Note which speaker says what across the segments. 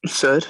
Speaker 1: Sir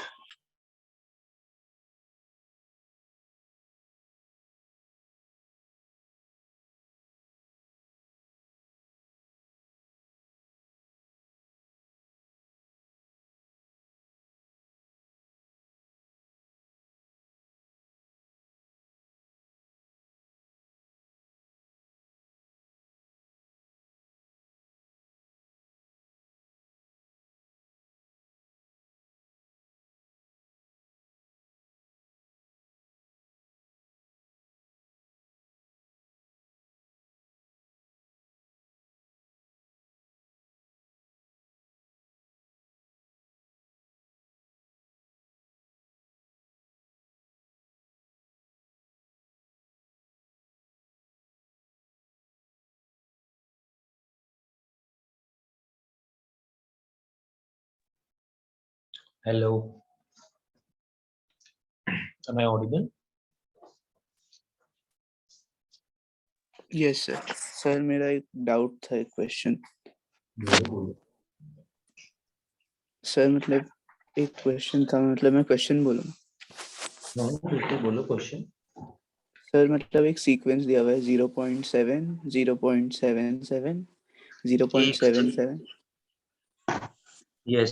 Speaker 2: Hello, am I audible?
Speaker 1: Yes sir. Sir मेरा एक doubt था, एक क्वेश्चन। सर मतलब एक क्वेश्चन था, मतलब मैं क्वेश्चन बोलूँ?
Speaker 2: बिल्कुल बोलो क्वेश्चन।
Speaker 1: सर मतलब एक सीक्वेंस दिया हुआ है 0.7 0.77
Speaker 2: एक
Speaker 1: 0.77।
Speaker 2: Yes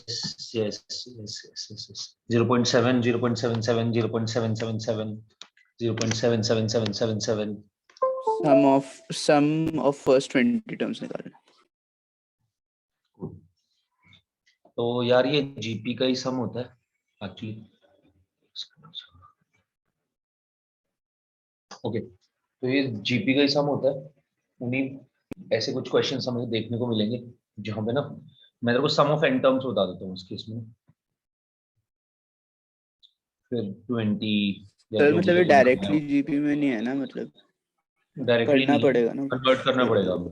Speaker 2: yes yes yes yes 0.7 0.77 0.777 0.77777
Speaker 1: sum of first 20 terms निकालना।
Speaker 2: तो यार ये जीपी का ही सम होता है एक्चुअली। ओके, तो ये जीपी का ही सम होता है। उन्हीं ऐसे कुछ क्वेश्चन हमें देखने को मिलेंगे जहां पे ना मैं तेरे को सम ऑफ एन टर्म्स बता देता हूँ इस केस में। फिर 20 या
Speaker 1: सर
Speaker 2: जो भी
Speaker 1: मतलब ये
Speaker 2: तक बनाया
Speaker 1: डायरेक्टली
Speaker 2: हो,
Speaker 1: जीपी में नहीं है ना, मतलब
Speaker 2: डायरेक्टली
Speaker 1: पढ़ना
Speaker 2: नहीं है,
Speaker 1: पड़ेगा ना
Speaker 2: कन्वर्ट
Speaker 1: कुछ
Speaker 2: करना
Speaker 1: फिर?
Speaker 2: पड़ेगा अब।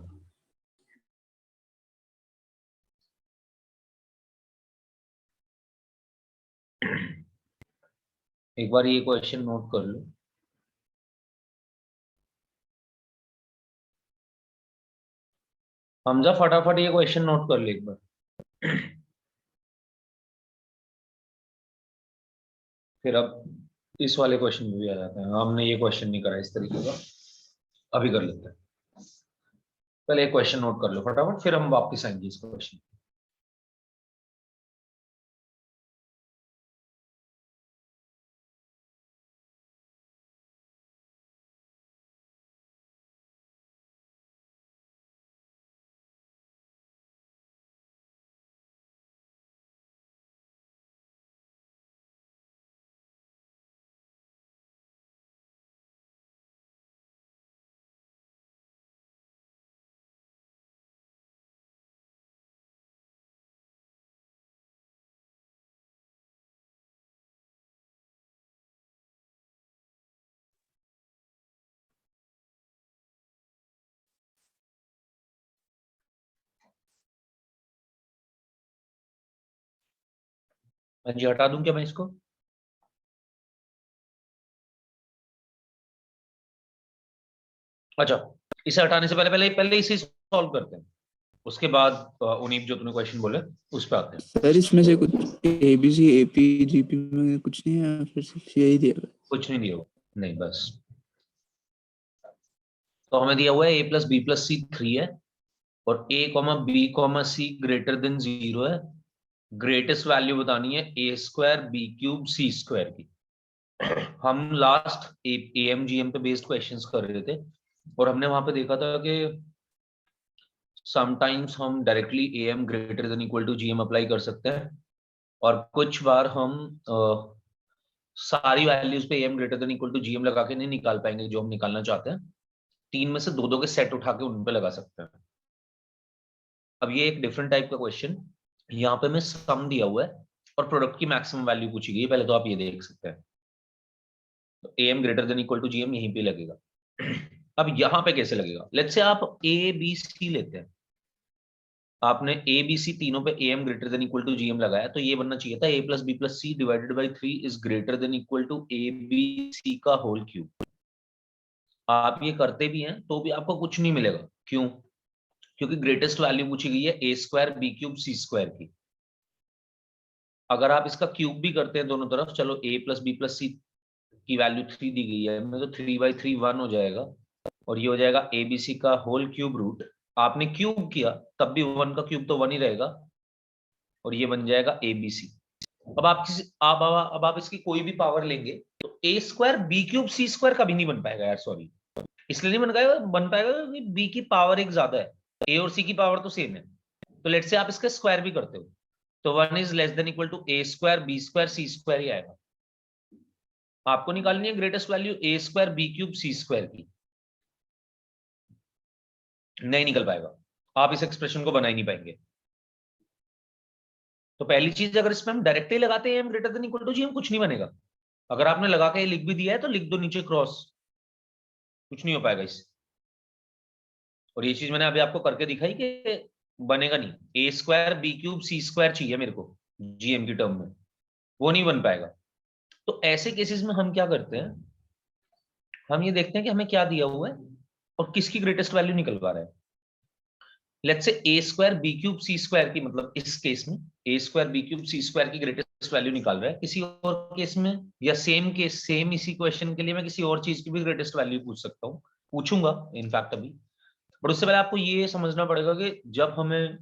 Speaker 2: एक बार ये क्वेश्चन नोट कर लो। हमजा फटाफट ये क्वेश्चन नोट कर ले एक बार। फिर अब इस वाले क्वेश्चन में भी आ जाते हैं। हमने ये क्वेश्चन नहीं करा इस तरीके का, अभी कर लेते हैं। पहले एक क्वेश्चन नोट कर लो फटाफट, फिर हम वापस आएंगे इस क्वेश्चन। मैं जी हटा दूं क्या मैं इसको? अच्छा, इसे हटाने से पहले पहले पहले इसे सॉल्व करते हैं, उसके बाद उन्हीं जो तूने क्वेश्चन बोले उस पर आते हैं।
Speaker 1: सर इसमें से कुछ एबीसी एपी जीपी में कुछ नहीं है, फिर सिर्फ यही दिया हुआ है?
Speaker 2: कुछ नहीं दिया हुआ, नहीं बस। तो हमें दिया हुआ है a plus B plus C 3 है, और a comma B comma C greater than 0 है। ग्रेटेस्ट वैल्यू बतानी है A square B cube C square की। हम लास्ट एएमजीएम पे बेस्ड क्वेश्चंस कर रहे थे, और हमने वहां पे देखा था कि समटाइम्स हम directly AM greater than equal to GM apply कर सकते हैं, और कुछ बार हम सारी वैल्यूज पे AM greater than equal to GM लगा के नहीं निकाल पाएंगे जो हम निकालना चाहते हैं। तीन में से दो दो के सेट उठा के उन पे लगा सकते हैं। अब ये एक डिफरेंट टाइप का क्वेश्चन, यहाँ पे मैं सम दिया हुआ है और प्रोडक्ट की मैक्सिमम वैल्यू पूछी गई है। पहले तो आप ये देख सकते हैं, तो AM greater than equal to GM यहीं पे लगेगा। अब यहां पे कैसे लगेगा? लेट्स से आप ए बी सी लेते हैं, आपने ए बी सी तीनों पे A M greater than equal to GM लगाया, तो ये बनना चाहिए था A plus B plus C divided by 3 is greater than equal to A B C का होल क्यूब। आप ये करते भी हैं तो भी आपको कुछ नहीं मिलेगा। क्यों? क्योंकि ग्रेटेस्ट वैल्यू पूछी गई है A square B cube C square की। अगर आप इसका क्यूब भी करते हैं दोनों तरफ, चलो a प्लस बी प्लस सी की वैल्यू 3 दी गई है, तो 3/3 1 हो जाएगा, और ये हो जाएगा ABC का होल क्यूब रूट। आपने क्यूब किया तब भी 1 का क्यूब तो 1 ही रहेगा, और ये बन जाएगा ABC। अब आप किसी अब आप इसकी कोई भी पावर लेंगे तो a² b³ c² कभी नहीं बन पाएगा यार, सॉरी, इसलिए नहीं बन पाएगा क्योंकि b की पावर एक ज्यादा है, a और c की पावर तो सेम है। तो लेट्स से आप इसका स्क्वायर भी करते हो तो 1 is less than equal to a² b² c² ही आएगा। आपको निकालनी है greatest value a² b³ c² की, नहीं निकल पाएगा, आप इस एक्सप्रेशन को बना ही नहीं पाएंगे। तो पहली चीज, अगर इसमें हम डायरेक्टली लगाते हैं m greater than equal to g, कुछ नहीं बनेगा। अगर आपने लगा के लिख भी दिया है तो लिख दो नीचे क्रॉस, कुछ नहीं हो पाएगा इससे। और ये चीज मैंने अभी आपको करके दिखाई कि बनेगा नहीं, a² b³ c² चाहिए मेरे को gm की टर्म में, वो नहीं बन पाएगा। तो ऐसे केसेस में हम क्या करते हैं, हम ये देखते हैं कि हमें क्या दिया हुआ है और किसकी ग्रेटेस्ट वैल्यू निकल पा रहा है। Let's say a² b³ c² की, मतलब इस केस में a² b³ c² की ग्रेटेस्ट वैल्यू निकाल रहा है। किसी और केस में या सेम इसी क्वेश्चन के लिए मैं किसी और चीज की भी ग्रेटेस्ट वैल्यू पूछ सकता हूँ, पूछूंगा इनफैक्ट अभी। बट उससे पहले आपको ये समझना पड़ेगा कि जब हमें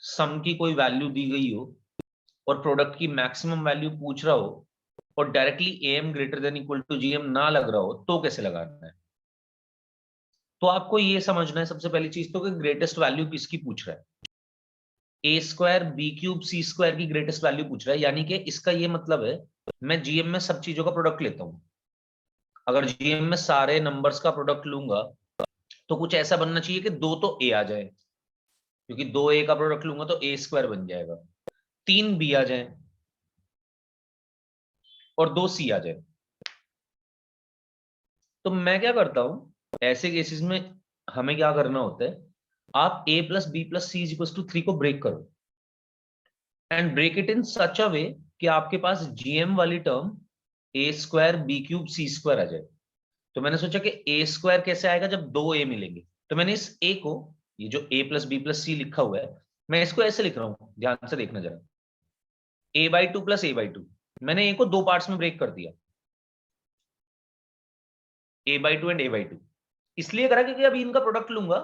Speaker 2: सम की कोई वैल्यू दी गई हो और प्रोडक्ट की मैक्सिमम वैल्यू पूछ रहा हो और directly am greater than equal to gm ना लग रहा हो तो कैसे लगाना है। तो आपको ये समझना है सबसे पहली चीज तो कि ग्रेटेस्ट वैल्यू किसकी पूछ रहा है। a² b³ c² की ग्रेटेस्ट वैल्यू पूछ रहा है, यानी कि इसका ये मतलब है मैं gm में सब चीजों का प्रोडक्ट लेता हूं। अगर gm में सारे नंबर्स का प्रोडक्ट लूंगा तो कुछ ऐसा बनना चाहिए कि 2 तो a आ जाए, क्योंकि 2 a का प्रोडक्ट लूंगा तो a² बन जाएगा, 3 b आ जाए और 2 c आ जाए। तो मैं क्या करता हूं ऐसे केसेस में, हमें क्या करना होता है, आप a plus B plus C equal to 3 को ब्रेक करो and break it in such a way कि आपके पास gm वाली टर्म a² b³ c² आ जाए। तो मैंने सोचा कि a² कैसे आएगा जब 2 a मिलेंगे, तो मैंने इस a को, ये जो a प्लस बी प्लस सी लिखा हुआ है, मैं इसको ऐसे लिख रहा हूं, ध्यान से देखना जरा, a/2 प्लस a/2, मैंने a को 2 पार्ट्स में ब्रेक कर दिया, a/2 एंड a/2, इसलिए करा क्योंकि अभी इनका प्रोडक्ट लूंगा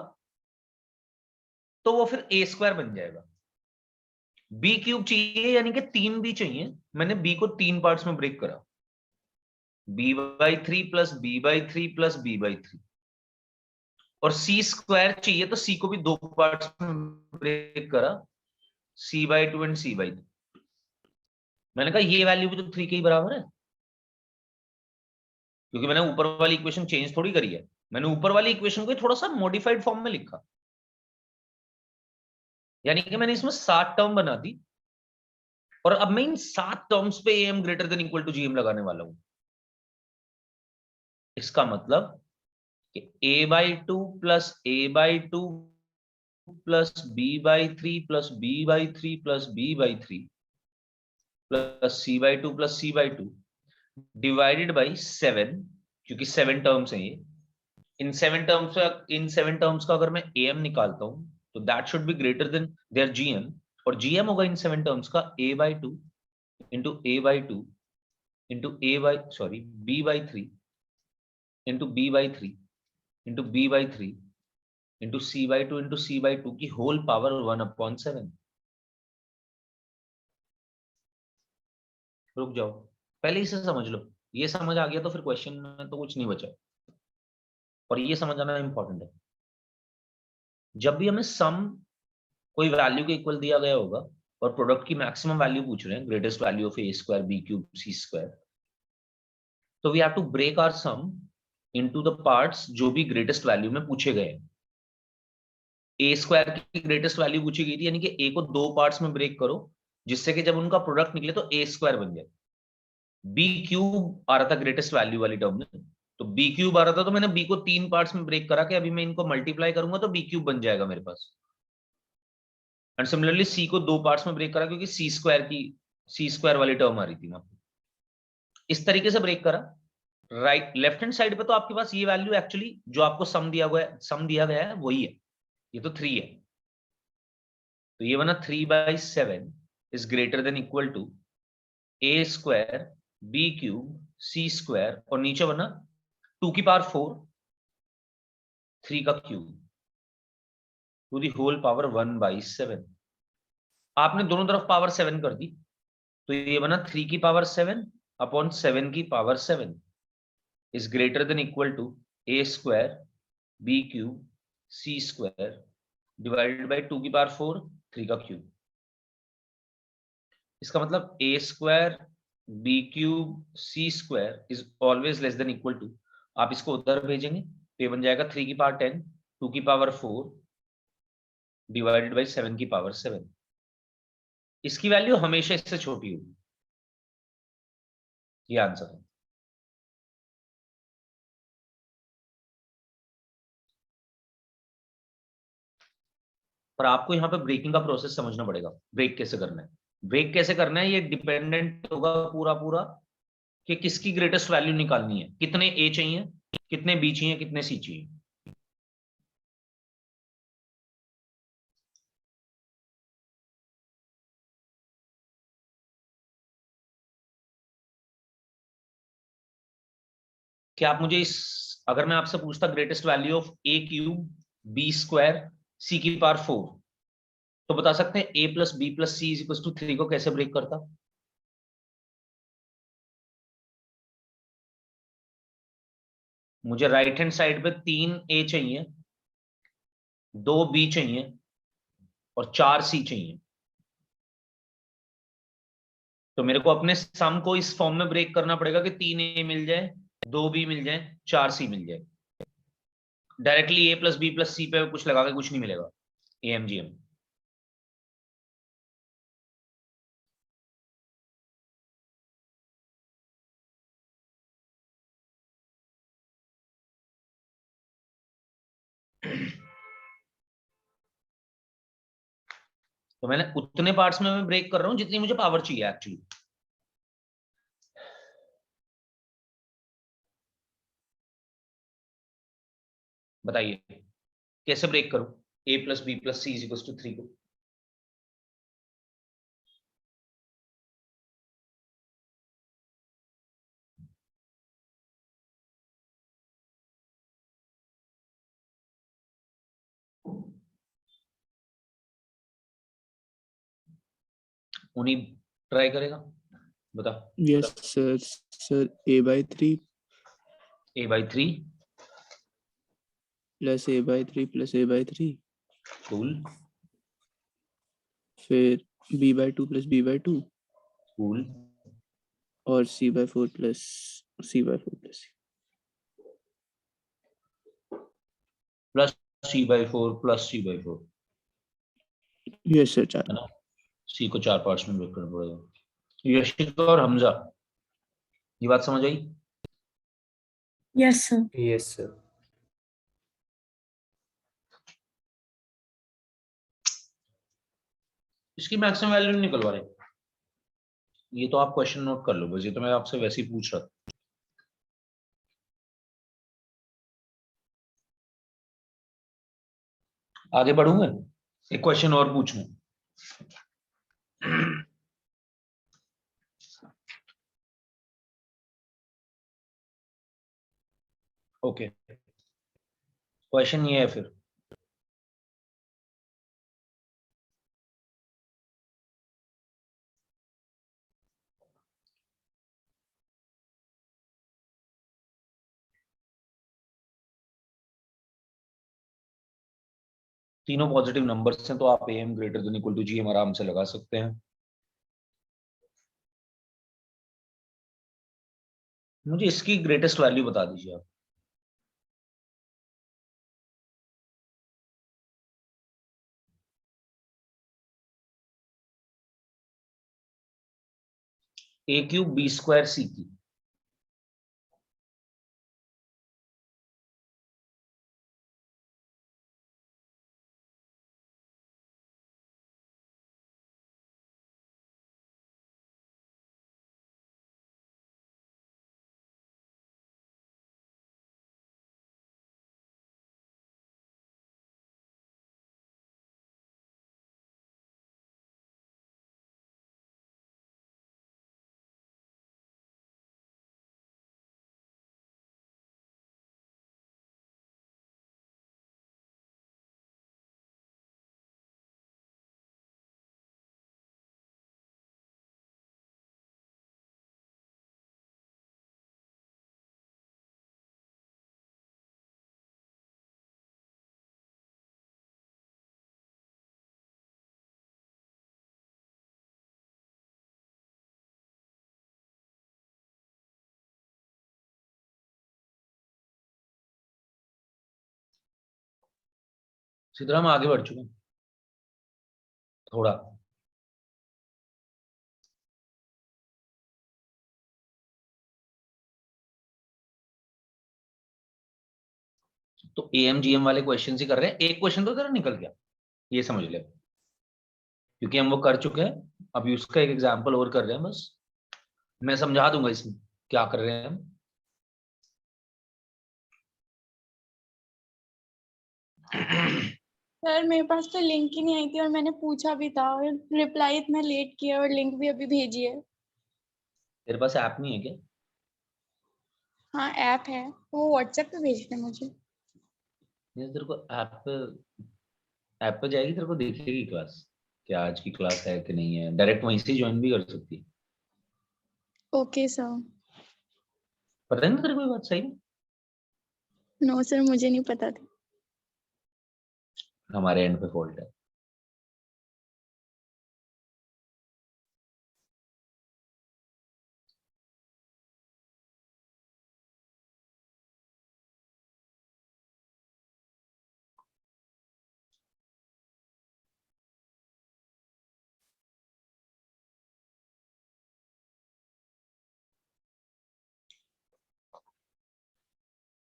Speaker 2: तो वो फिर a² बन जाएगा। b³ चाहिए यानी कि 3 b चाहिए, मैंने b को 3 पार्ट्स में ब्रेक करा, b/3 plus b/3 plus b/3, और c² चाहिए तो c को भी 2 पार्ट्स में ब्रेक करा, c/2 एंड c/2। मैंने कहा ये वैल्यू भी तो 3 के ही बराबर है, क्योंकि मैंने ऊपर वाली इक्वेशन चेंज थोड़ी करी है, मैंने ऊपर वाली इक्वेशन को थोड़ा सा मॉडिफाइड फॉर्म में लिखा, यानी कि मैंने इसमें 7 टर्म बना दी और अब मैं इन 7 टर्म्स पे am greater than equal to gm लगाने वाला हूं। इसका मतलब कि a/2 plus a/2 plus b/3 plus b/3 plus b/3 plus c/2 plus c/2 divided by 7, क्योंकि 7 टर्म्स हैं ये, इन 7 टर्म्स का अगर मैं am निकालता हूं तो that should be greater than there gm, और gm होगा इन 7 टर्म्स का a/2 into a/2 into b/3 into b/3 into b/3 into c/2 into c/2 की होल पावर 1/7। रुक जाओ, पहले इसे समझ लो, ये समझ आ गया तो फिर क्वेश्चन में तो कुछ नहीं बचा, और ये समझ आना इंपॉर्टेंट है। जब भी हमें सम कोई वैल्यू के इक्वल दिया गया होगा और प्रोडक्ट की मैक्सिमम वैल्यू पूछ रहे हैं, greatest value of a² b³ c², तो we have to break our sum into the parts जो भी ग्रेटेस्ट वैल्यू में पूछे गए हैं। a² की ग्रेटेस्ट वैल्यू पूछी गई थी, यानी कि a को 2 पार्ट्स में ब्रेक करो जिससे कि जब उनका प्रोडक्ट निकले तो a² बन जाए। b³ आ रहा था ग्रेटेस्ट वैल्यू वाली टर्म में, तो b³ आ रहा था तो मैंने b को 3 पार्ट्स में ब्रेक करा कि अभी मैं इनको मल्टीप्लाई करूंगा तो b³ बन जाएगा मेरे पास। एंड सिमिलरली c को 2 पार्ट्स में ब्रेक करा क्योंकि c² वाली टर्म आ रही थी ना, इस तरीके से ब्रेक करा। राइट लेफ्ट हैंड साइड पे तो आपके पास ये वैल्यू एक्चुअली जो आपको सम दिया गया है वही है, ये तो 3 है, तो ये बना 3/7 is greater than equal to A square B cube C square और नीचे बना 2 की पावर 4 3 का cube to the whole power 1/7। आपने दोनों तरफ पावर 7 कर दी तो ये बना 3 की पावर 7 अपॉन 7 की power 7 is greater than equal to A square B cube C square divided by 2 की पावर 4 3 का क्यूब। इसका मतलब A square B cube C square is always less than equal to, आप इसको उधर भेजेंगे तो ये बन जाएगा 3 की पावर 10 2 की पावर 4 डिवाइडेड बाई 7 की पावर 7। इसकी वैल्यू हमेशा इससे छोटी होगी, ये आंसर है। पर आपको यहाँ पे ब्रेकिंग का प्रोसेस समझना पड़ेगा, ब्रेक कैसे करना है। ब्रेक कैसे करना है ये डिपेंडेंट होगा पूरा पूरा कि किसकी ग्रेटेस्ट वैल्यू निकालनी है, कितने ए चाहिए, कितने बी चाहिए, कितने सी चाहिए। क्या आप मुझे इस, अगर मैं आपसे पूछता greatest value of A cube B square C की पावर 4 तो बता सकते हैं A plus B plus C is equal to 3 को कैसे ब्रेक करता? मुझे राइट हैंड साइड पे 3 ए चाहिए, 2 बी चाहिए और 4 सी चाहिए। तो मेरे को अपने सम को इस फॉर्म में ब्रेक करना पड़ेगा कि 3 ए मिल जाए, 2 बी मिल जाए, 4 सी मिल जाए। डायरेक्टली ए प्लस बी प्लस सी पे कुछ लगा के कुछ नहीं मिलेगा, एएमजीएम। तो मैंने उतने पार्ट्स में मैं ब्रेक कर रहा हूं जितनी मुझे पावर चाहिए एक्चुअली। बताइए कैसे ब्रेक करूं A plus B plus C is equal to 3 को? उन्हीं ट्राई करेगा, बता।
Speaker 1: Yes sir. Sir a/3
Speaker 2: a/3
Speaker 1: plus a/3 plus a/3
Speaker 2: कूल
Speaker 1: फिर b/2 प्लस b/2
Speaker 2: कूल
Speaker 1: और c/4 plus c/4 plus
Speaker 2: plus c/4 plus c/4
Speaker 1: yes sir. 4
Speaker 2: है ना। सी को 4 पार्ट्स में ब्रेक करना पड़ेगा। यशिका और हमजा, ये बात समझ आई?
Speaker 3: Yes sir.
Speaker 4: Yes sir.
Speaker 2: इसकी मैक्सिमम वैल्यू नहीं निकलवा रहे, ये तो आप क्वेश्चन नोट कर लो बस, ये तो मैं आपसे वैसे ही पूछ रहा था। आगे बढ़ूंगा, एक क्वेश्चन और पूछूं। ओके, क्वेश्चन ये है फिर। तीनों पॉजिटिव नंबर्स हैं तो आप am greater than equal to gm आराम से लगा सकते हैं। मुझे इसकी ग्रेटेस्ट वैल्यू बता दीजिए आप। ए क्यूब बी स्क्वायर सी की सीधा हम आगे बढ़ चुके हैं थोड़ा। तो AMGM वाले क्वेश्चन ही कर रहे हैं। एक क्वेश्चन तो तेरा निकल गया, ये समझ ले, क्योंकि हम वो कर चुके हैं। अभी उसका एक एग्जाम्पल और कर रहे हैं बस। मैं समझा दूंगा इसमें क्या कर रहे हैं हम।
Speaker 3: सर मेरे पास तो लिंक ही नहीं आई थी और मैंने पूछा भी था और रिप्लाई इतना लेट किया और लिंक भी अभी भेजी है।
Speaker 2: तेरे पास ऐप नहीं है क्या?
Speaker 3: हाँ ऐप है, वो व्हाट्सएप पे भेजते मुझे।
Speaker 2: नहीं, तेरे को ऐप पे जाएगी, तेरे को दिखेगी क्लास, क्या आज की क्लास है कि नहीं है। डायरेक्ट वहीं से ज्वाइन भी कर सकती है।
Speaker 3: Okay sir.
Speaker 2: पता नहीं तेरे को ये बात सही है?
Speaker 3: नो सर, मुझे नहीं पता था।
Speaker 2: हमारे एंड पे फॉल्ट है।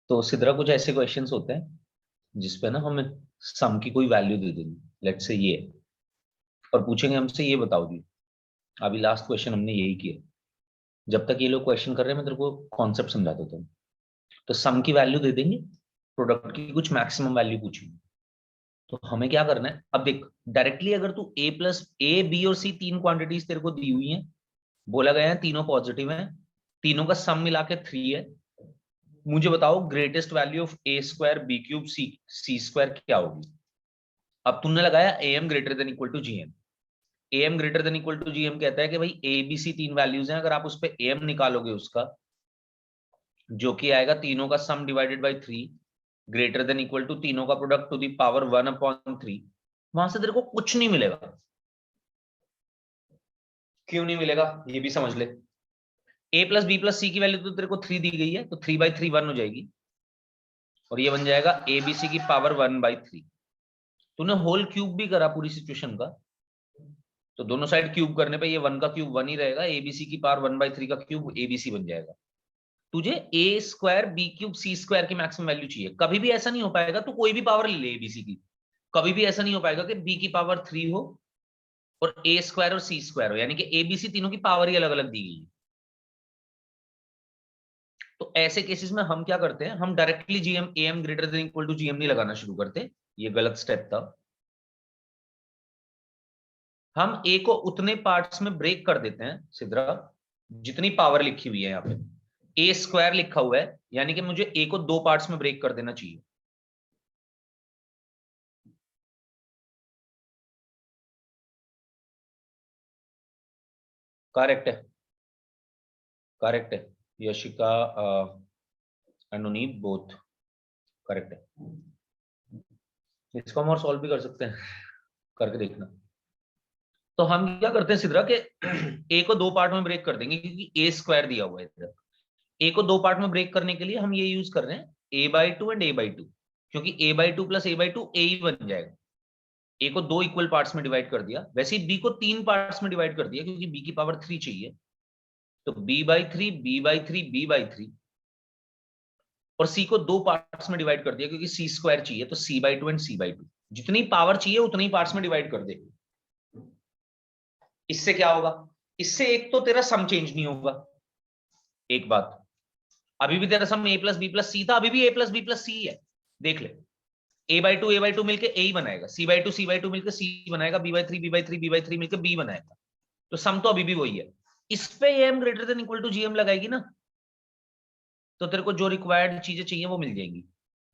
Speaker 2: तो सिद्रा कुछ ऐसे क्वेश्चंस होते हैं जिसपे ना हमें सम की कोई वैल्यू दे देनी, लेट्स से ये, और पूछेंगे हमसे ये बताओ जी। अभी लास्ट क्वेश्चन हमने यही किया। जब तक ये लोग क्वेश्चन कर रहे हैं मैं तेरे को कॉन्सेप्ट समझा देता हूँ। तो सम की वैल्यू दे देंगे, प्रोडक्ट की कुछ मैक्सिमम वैल्यू पूछेंगे। तो हमें क्या करना है, अब देख डायरेक्टली अगर तू A B और C तीन क्वांटिटीज तेरे को दी हुई हैं, बोला गया है तीनों पॉजिटिव हैं, तीनों का सम मिला के 3 है, मुझे बताओ greatest value of A square B cube C square क्या होगी। अब तुमने लगाया AM greater than equal to GM। AM greater than equal to GM कहता है कि भाई ABC तीन वैल्यूज हैं, अगर आप उस पर AM निकालोगे उसका, जो कि आएगा तीनों का sum divided by 3 greater than equal to तीनों का प्रोडक्ट टू दी पावर 1/3, वहां से तेरे को कुछ नहीं मिलेगा। क्यों नहीं मिलेगा ये भी समझ ले। A plus B plus C की वैल्यू तो तेरे को 3 दी गई है, तो 3/3 1 हो जाएगी, और ये बन जाएगा ABC की पावर 1/3। तूने होल क्यूब भी करा पूरी सिचुएशन का, तो दोनों साइड क्यूब करने पे ये 1 का क्यूब 1 ही रहेगा, ABC की पावर 1/3 का क्यूब ABC बन जाएगा। तुझे A square B cube C square की मैक्सिमम वैल्यू चाहिए। कभी भी ऐसा नहीं हो पाएगा, तू कोई भी पावर ले ले ABC की, कभी भी ऐसा नहीं हो पाएगा कि B की पावर 3 हो और A स्क्वायर और C स्क्वायर हो, यानी कि ABC तीनों की पावर ही अलग अलग दी गई है। तो ऐसे केसेस में हम क्या करते हैं, हम directly GM AM greater than equal to GM नहीं लगाना शुरू करते, ये गलत स्टेप था। हम A को उतने पार्ट्स में ब्रेक कर देते हैं सिद्रा, जितनी पावर लिखी हुई है यहाँ पे। A स्क्वायर लिखा हुआ है, यानी कि मुझे A को 2 पार्ट्स में ब्रेक कर देना चाहिए। करेक्ट है, करेक्ट है। यशिका अनुनीत बोथ करेक्ट है। इसको हम और सॉल्व भी कर सकते हैं, करके देखना। तो हम क्या करते हैं सिद्रा के A को 2 पार्ट में ब्रेक कर देंगे, क्योंकि A स्क्वायर दिया हुआ है इधर। A को 2 पार्ट में ब्रेक करने के लिए हम ये यूज कर रहे हैं A/2 एंड A/2, क्योंकि A/2 प्लस A/2 A ही बन जाएगा। A को 2 इक्वल पार्ट्स में डिवाइड कर दिया, वैसे ही B को 3 पार्ट्स में डिवाइड कर दिया, क्योंकि B की पावर 3 चाहिए। तो B/3 B/3 B/3, और C को 2 पार्ट्स में डिवाइड कर दिया, क्योंकि C स्क्वायर चाहिए, तो C/2 एंड C/2। जितनी पावर चाहिए उतने ही पार्ट्स में डिवाइड कर दे। इससे क्या होगा, इससे एक तो तेरा सम चेंज नहीं होगा। एक बात, अभी भी तेरा सम A plus B plus C था, अभी भी A plus B plus C है। देख ले, A/2 मिलकर A ही बनाएगा, C/2 मिलकर C बनाएगा, B/3 मिलकर B बनाएगा। तो सम तो अभी भी वही है। इस पे AM greater than equal to GM लगाएगी ना, तो तेरे को जो रिक्वायर्ड चीजें चाहिए वो मिल जाएंगी।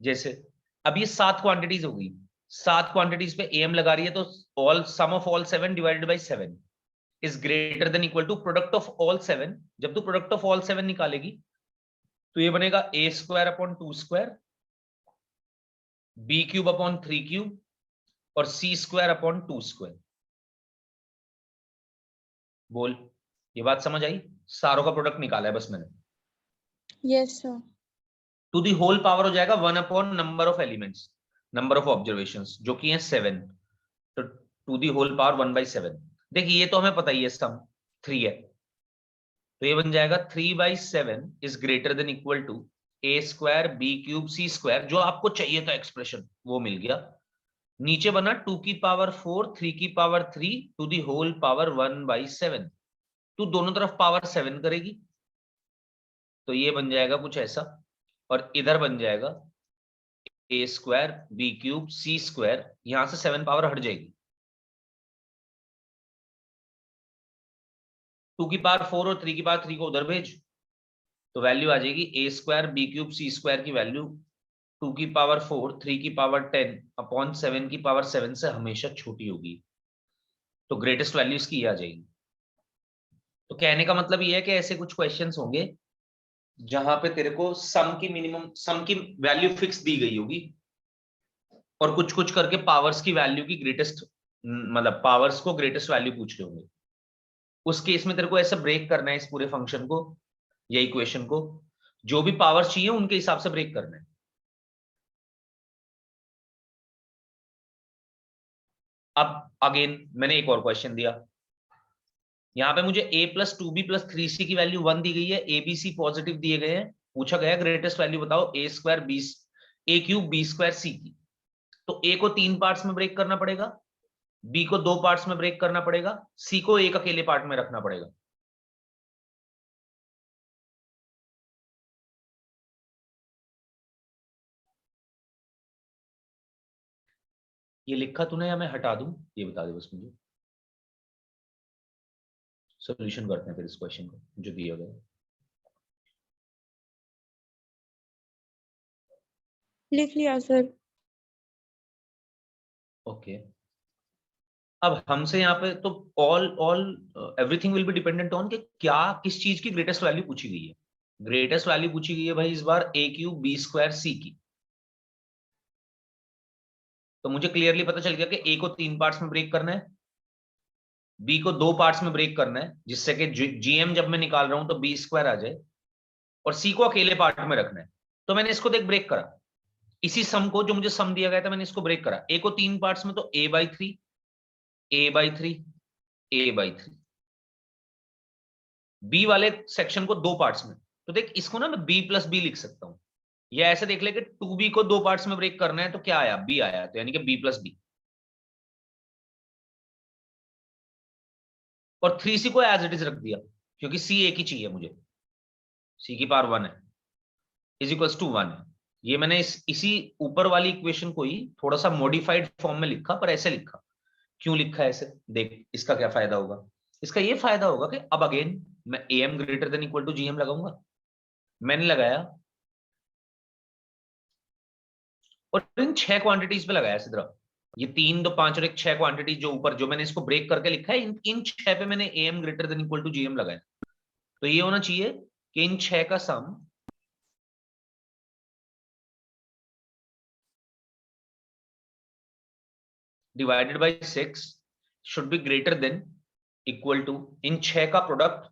Speaker 2: जैसे अब ये 7 क्वांटिटीज हो गई, 7 क्वांटिटीज पे AM लगा रही है, तो all sum of all 7 divided by 7 is greater than equal to product of all 7। जब तू प्रोडक्ट ऑफ ऑल 7 निकालेगी तो ये बनेगा A square upon 2 square, B cube upon 3 cube, और C स्क्वायर अपॉन 2 स्क्वायर। बोल, ये बात समझ आई? सारों का प्रोडक्ट निकाला है बस मैंने।
Speaker 3: Yes sir.
Speaker 2: To the whole power हो जाएगा 1 upon number of elements. Number of observations जो कि है 7, तो टू दी होल पावर 1/7। देखिए ये तो हमें पता ही है, सम 3 है, तो ये बन जाएगा 3/7 is greater than equal to a² b³ c², जो आपको चाहिए था एक्सप्रेशन वो मिल गया। नीचे बना 2 की पावर 4 3 की power 3 to the whole power 1/7, तो दोनों तरफ पावर 7 करेगी, तो ये बन जाएगा कुछ ऐसा, और इधर बन जाएगा a² b³ c², यहां से 7 पावर हट जाएगी, 2 की पावर 4 और 3 की पावर 3 को उधर भेज, तो वैल्यू आ जाएगी a² b³ c² की वैल्यू 2 की पावर 4 3 की पावर 10 अपॉन 7 की पावर 7 से हमेशा छोटी होगी, तो ग्रेटेस्ट वैल्यू इसकी ये आ जाएगी। तो कहने का मतलब ये है कि ऐसे कुछ क्वेश्चंस होंगे जहां पे तेरे को सम की मिनिमम, सम की वैल्यू फिक्स दी गई होगी, और कुछ कुछ करके पावर्स की वैल्यू की ग्रेटेस्ट, मतलब पावर्स को ग्रेटेस्ट वैल्यू पूछ रहे होंगे। उस केस में तेरे को ऐसा ब्रेक करना है इस पूरे फंक्शन को या इक्वेशन को, जो भी पावर्स चाहिए उनके हिसाब से ब्रेक करना है। अब अगेन मैंने एक और क्वेश्चन दिया, यहां पे मुझे a+2b+3c की वैल्यू 1 दी गई है, a b c पॉजिटिव दिए गए हैं, पूछा गया ग्रेटेस्ट वैल्यू बताओ a² b² c की। तो a को 3 पार्ट्स में ब्रेक करना पड़ेगा, b को 2 पार्ट्स में ब्रेक करना पड़ेगा, c को एक अकेले पार्ट में रखना पड़ेगा। ये लिखा तूने या मैं हटा दूं, ये बता दे बस मुझे। सॉल्यूशन करते हैं फिर इस क्वेश्चन को जो दिया गया है।
Speaker 3: लिख लिया सर।
Speaker 2: ओके, अब हमसे यहाँ पे तो all all everything will be dependent on कि क्या किस चीज की ग्रेटेस्ट वैल्यू पूछी गई है। ग्रेटेस्ट वैल्यू पूछी गई है भाई इस बार a³ b² c की, तो मुझे क्लियरली पता चल गया कि a को 3 पार्ट्स में ब्रेक करना है, b को 2 पार्ट्स में ब्रेक करना है, जिससे कि gm जब मैं निकाल रहा हूं तो b² आ जाए, और c को अकेले पार्ट में रखना है। तो मैंने इसको देख ब्रेक करा, इसी सम को जो मुझे सम दिया गया था मैंने इसको ब्रेक करा, a को 3 पार्ट्स में तो a/3 a/3 a/3, b वाले सेक्शन को 2 पार्ट्स में, तो देख इसको ना मैं b+b लिख सकता हूं, या ऐसे देख ले कि 2b को 2 पार्ट्स में ब्रेक करना है तो क्या आया, b आया, तो यानी कि b+b, और 3c को एज इट इज रख दिया क्योंकि c एक ही चाहिए मुझे, c की पावर 1 है, इज इक्वल्स टू 1 है। ये मैंने इसी ऊपर वाली इक्वेशन को ही थोड़ा सा मॉडिफाइड फॉर्म में लिखा, पर ऐसे लिखा, क्यों लिखा है ऐसे देख, इसका क्या फायदा होगा, इसका ये फायदा होगा कि अब अगेन मैं am greater than equal to gm लगाऊंगा, मैंने लगाया, और इन 6 क्वांटिटीज पे लगाया सीधा, ये 3 2 5 और एक 6 क्वांटिटीज जो ऊपर जो मैंने इसको ब्रेक करके लिखा है, इन 6 पे मैंने am greater than equal to gm लगाया। तो ये होना चाहिए कि इन 6 का sum divided by 6 should be greater than equal to इन 6 का प्रोडक्ट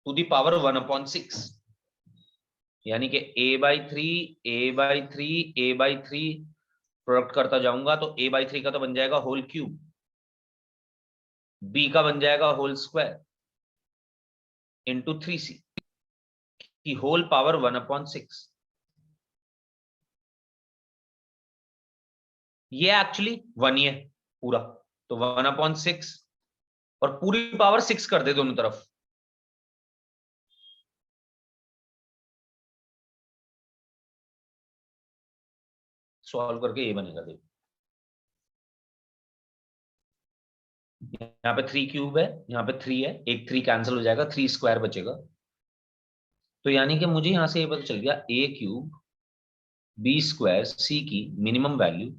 Speaker 2: टू दी पावर 1/6, यानी कि a/3 a/3 a/3 प्रोडक्ट करता जाऊंगा तो a/3 का तो बन जाएगा होल क्यूब, b का बन जाएगा होल स्क्वायर इंटू 3c की होल पावर 1/6। ये एक्चुअली 1 ही है पूरा, तो 1/6, और पूरी पावर 6 कर दे दोनों तरफ, सॉल्व करके ये बनेगा देख, यहाँ पे 3 क्यूब है, यहाँ पे 3 है, एक 3 कैंसिल हो जाएगा, 3² बचेगा, तो यानी कि मुझे यहां से ये पता चल गया a³ b² c की मिनिमम वैल्यू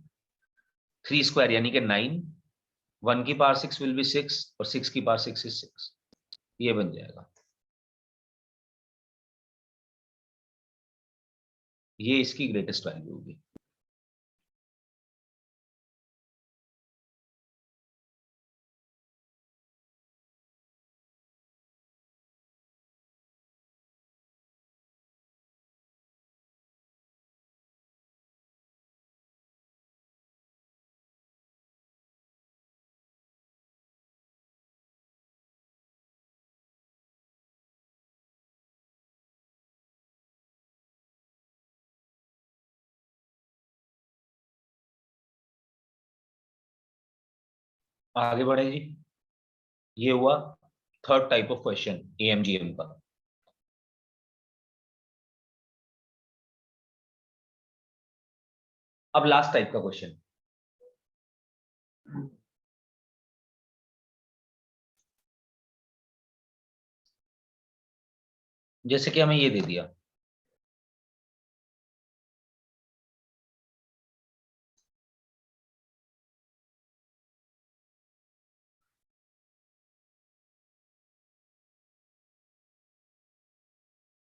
Speaker 2: 3² यानी कि 9, 1 की पावर 6 विल बी 6 और 6 की पावर 6 इज 6, ये बन जाएगा, ये इसकी ग्रेटेस्ट वैल्यू होगी। आगे बढ़े जी। ये हुआ थर्ड टाइप ऑफ क्वेश्चन एएमजीएम का। अब लास्ट टाइप का क्वेश्चन, जैसे कि हमें ये दे दिया,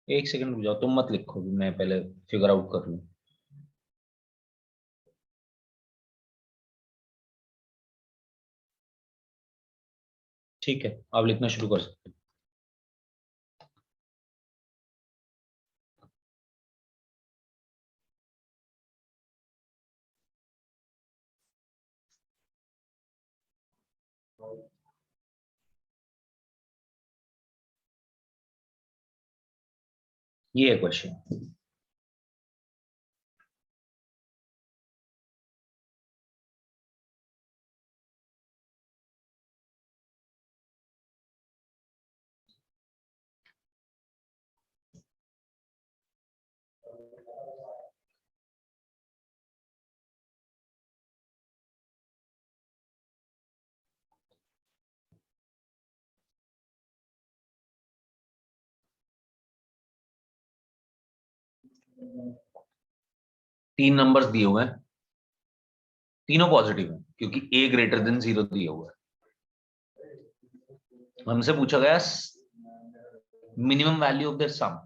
Speaker 2: एक सेकंड रुक जाओ, तुम मत लिखो, मैं पहले फिगर आउट कर लूं। ठीक है, आप लिखना शुरू कर सकते हैं। ये है क्वेश्चन। तीन नंबर्स दिए हुए हैं, तीनों पॉजिटिव हैं क्योंकि ए ग्रेटर देन 0 दिया हुआ है। हमसे पूछा गया मिनिमम वैल्यू ऑफ द सम।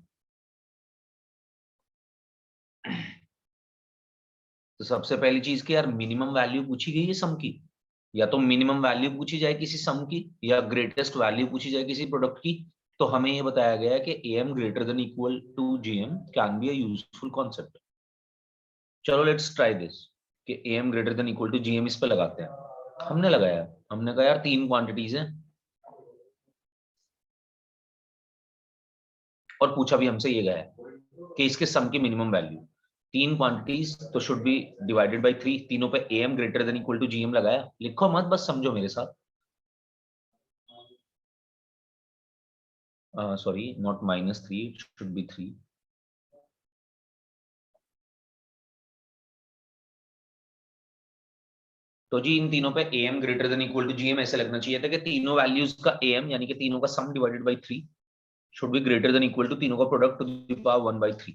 Speaker 2: तो सबसे पहली चीज की यार मिनिमम वैल्यू पूछी गई है सम की, या तो मिनिमम वैल्यू पूछी जाए किसी सम की या ग्रेटेस्ट वैल्यू पूछी जाए किसी प्रोडक्ट की। तो हमें ये बताया गया है कि AM greater than equal to GM can be a useful concept. चलो लेट्स ट्राई दिस कि AM greater than equal to GM इस पे लगाते हैं। हमने लगाया, हमने कहा यार तीन क्वांटिटीज हैं और पूछा भी हमसे ये गया है कि इसके सम की मिनिमम वैल्यू, तीन क्वांटिटीज तो शुड बी डिवाइडेड बाय 3, तीनों पे AM greater than equal to GM लगाया। लिखो मत, बस समझो मेरे साथ। Sorry not -3, it should be 3। तो जी इन तीनों पे AM greater than equal to GM ऐसे लगना चाहिए था कि तीनों वैल्यूज का एम यानी कि तीनों का sum divided by 3 should be greater than equal to तीनों का प्रोडक्ट टू द पावर 1/3।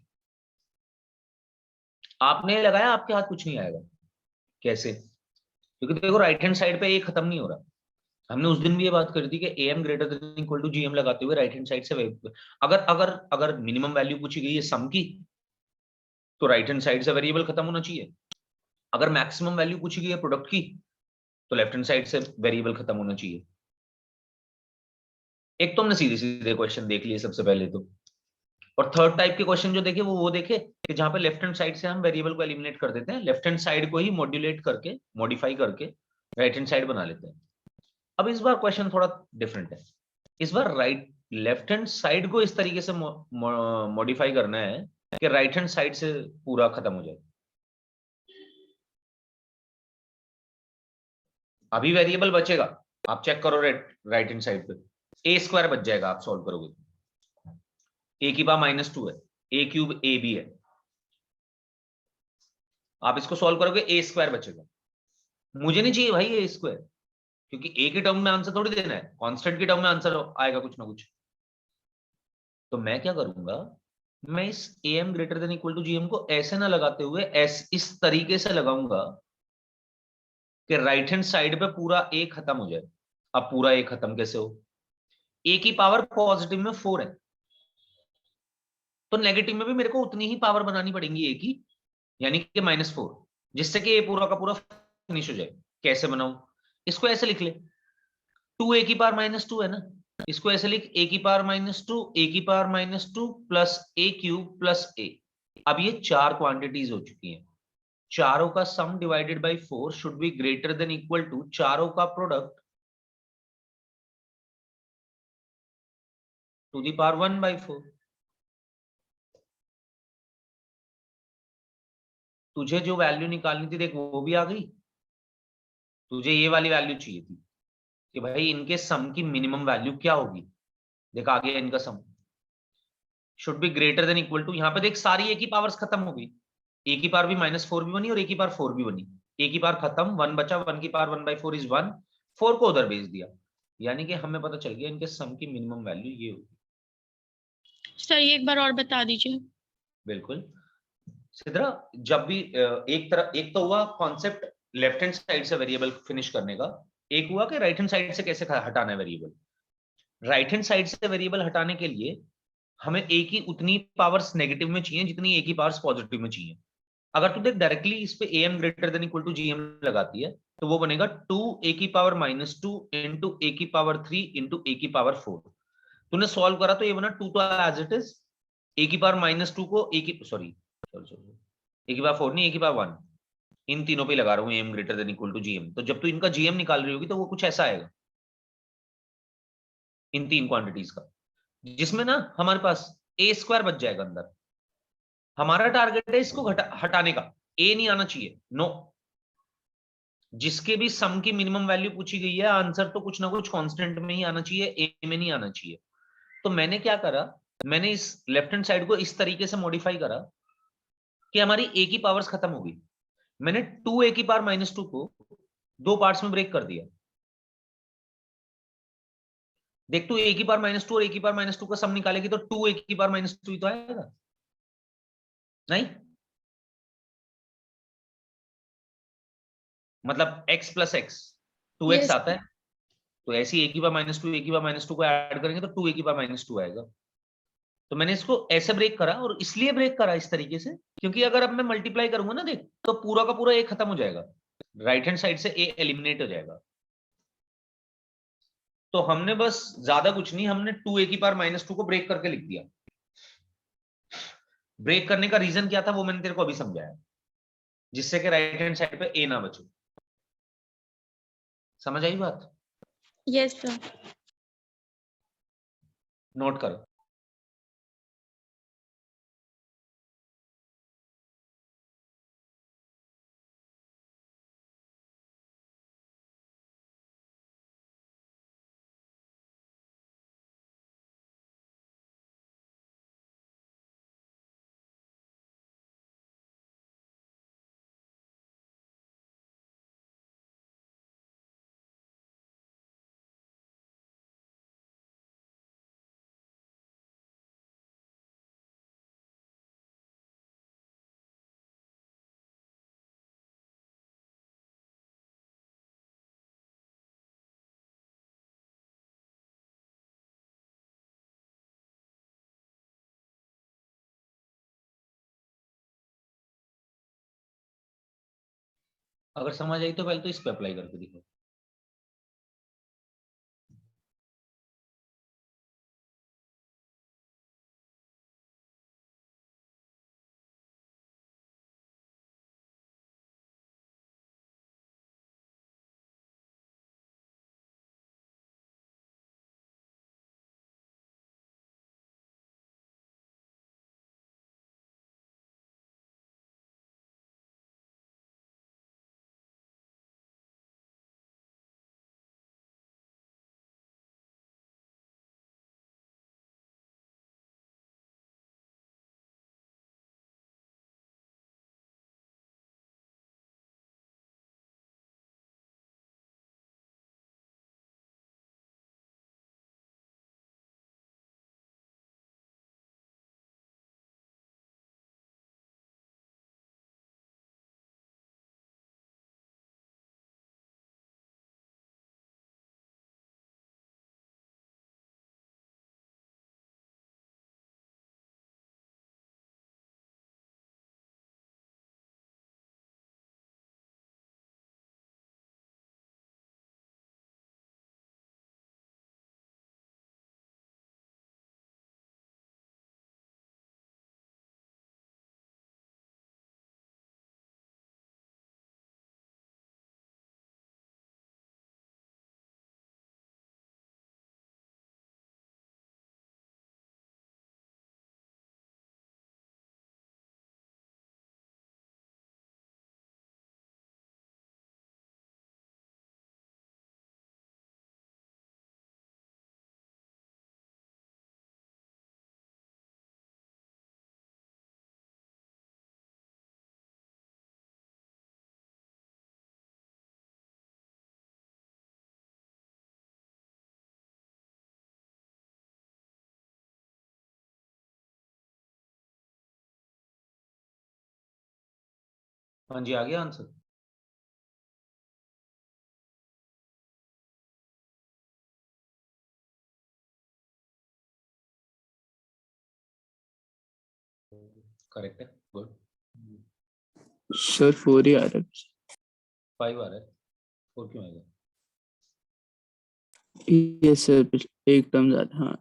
Speaker 2: आपने लगाया, आपके हाथ कुछ नहीं आएगा। कैसे? क्योंकि देखो राइट हैंड साइड पे ए खत्म नहीं हो रहा। हमने उस दिन भी ये बात करी थी कि AM greater than equal to GM लगाते हुए राइट हैंड साइड से अगर अगर अगर मिनिमम वैल्यू पूछी गई है सम की तो राइट हैंड साइड से वेरिएबल खत्म होना चाहिए। अगर मैक्सिमम वैल्यू पूछी गई है प्रोडक्ट की तो लेफ्ट हैंड साइड से वेरिएबल खत्म होना चाहिए। एक तो हमने सीधे सीधे क्वेश्चन देख लिए सबसे पहले तो, और थर्ड टाइप के क्वेश्चन जो देखे वो देखे कि जहां पे लेफ्ट हैंड साइड से हम वेरिएबल को एलिमिनेट कर देते हैं, लेफ्ट हैंड साइड को ही मॉड्यूलेट करके मॉडिफाई करके राइट हैंड साइड बना लेते हैं। अब इस बार क्वेश्चन थोड़ा डिफरेंट है। इस बार लेफ्ट हैंड साइड को इस तरीके से मॉडिफाई करना है कि राइट हैंड साइड से पूरा खत्म हो जाए। अभी वेरिएबल बचेगा, आप चेक करो राइट हैंड साइड पे a² बच जाएगा आप सॉल्व करोगे। a की पावर -2 है, a³ a भी है, आप इसको सॉल्व करोगे a² बचेगा। मुझे नहीं चाहिए भाई a², क्योंकि a के टर्म में आंसर थोड़ी देना है, कांस्टेंट के टर्म में आंसर आएगा कुछ ना कुछ। तो मैं क्या करूंगा, मैं इस am greater than equal to GM को ऐसे ना लगाते हुए इस तरीके से लगाऊंगा कि राइट हैंड साइड पे पूरा a खत्म हो जाए। अब पूरा a खत्म कैसे हो? a की पावर पॉजिटिव में 4 है, तो नेगेटिव में भी मेरे को उतनी ही पावर बनानी पड़ेगी a की, यानी कि -4, जिससे कि a पूरा का पूरा फिनिश हो जाए। कैसे बनाऊं? इसको ऐसे लिख ले, 2a की पावर -2 है ना, इसको ऐसे लिख, a की पावर -2, a की power -2 plus a³ plus a। अब ये चार क्वांटिटीज हो चुकी हैं, चारों का sum divided by 4 should be greater than equal to चारों का प्रोडक्ट टू द पावर 1/4। तुझे जो वैल्यू निकालनी थी देख वो भी आ गई, तुझे ये वाली वैल्यू चाहिए थी, कि भाई इनके सम की मिनिमम वैल्यू क्या होगी। देखा, आ गया इनका sum should be greater than equal to, यहां पे देख सारी ए की पावर्स खत्म हो गई, ए की पावर भी -4 भी बनी और ए की पावर 4 भी बनी, ए की पावर खत्म, 1 बचा, 1 की पावर 1/4 इज 1, 4 को उधर भेज दिया, यानी कि हमें पता चल गया इनके सम की मिनिमम वैल्यू ये होगी।
Speaker 3: सर ये एक बार और बता दीजिए।
Speaker 2: बिल्कुल सिद्रा, जब भी एक तरह, एक तो हुआ कॉन्सेप्ट लेफ्ट हैंड साइड से वेरिएबल फिनिश करने का, एक हुआ कि राइट हैंड साइड से कैसे हटाना है वेरिएबल। राइट हैंड साइड से वेरिएबल हटाने के लिए हमें ए की उतनी पावर्स नेगेटिव में चाहिए जितनी ए की पावर्स पॉजिटिव में चाहिए। अगर तू देख डायरेक्टली इस पे am greater than equal to gm लगाती है तो वो बनेगा 2a की पावर -2 इंटू ए की पावर 3 इंटू ए की पावर 4। तूने सॉल्व करा तो ये बना 2 तो एज इट इज, ए की पावर -2 को ए की सॉरी ए की पावर 4 नहीं, ए की पावर 1, इन तीनों पे लगा रहा हूं am greater than equal to gm। तो जब तू इनका gm निकाल रही होगी तो वो कुछ ऐसा आएगा इन तीन क्वांटिटीज का, जिसमें ना हमारे पास ए स्क्वायर बच जाएगा अंदर। हमारा टारगेट है इसको हटाने का, ए नहीं आना चाहिए, नो। जिसके भी सम की मिनिमम वैल्यू पूछी गई है आंसर तो कुछ ना कुछ कांस्टेंट में ही आना चाहिए, ए में नहीं आना चाहिए। तो मैंने क्या करा, मैंने इस लेफ्ट हैंड साइड को इस तरीके से मॉडिफाई करा कि हमारी ए की पावर्स खत्म हो गई। मैंने 2a की पावर -2 को दो पार्ट्स में ब्रेक कर दिया। देख तू ए की पावर -2 और ए की पावर -2 का सम निकालेगी तो 2a की पावर -2 ही तो आएगा, नहीं? मतलब x plus x 2x
Speaker 3: yes.
Speaker 2: आता है, तो ऐसी ए की पावर -2 ए की पावर -2 को ऐड करेंगे तो 2a की पावर -2 आएगा। तो मैंने इसको ऐसे ब्रेक करा, और इसलिए ब्रेक करा इस तरीके से क्योंकि अगर अब मैं मल्टीप्लाई करूंगा ना देख, तो पूरा का पूरा ए खत्म हो जाएगा, राइट हैंड साइड से ए एलिमिनेट हो जाएगा। तो हमने बस ज्यादा कुछ नहीं, हमने 2a की पावर -2 को ब्रेक करके लिख दिया। ब्रेक करने का रीजन क्या था वो मैंने तेरे को अभी समझाया, जिससे कि राइट हैंड साइड पे ए ना बचे। समझ आई बात?
Speaker 3: Yes sir.
Speaker 2: नोट करो। अगर समझ आई तो पहले तो इस पे अप्लाई करके दिखो। हाँ जी, आ गया आंसर। करेक्ट है, गुड।
Speaker 1: सर 4 ही आ रहा है।
Speaker 2: 5 आ रहा है, 4 क्यों आएगा?
Speaker 1: यस सर, एक टर्म ज्यादा। हाँ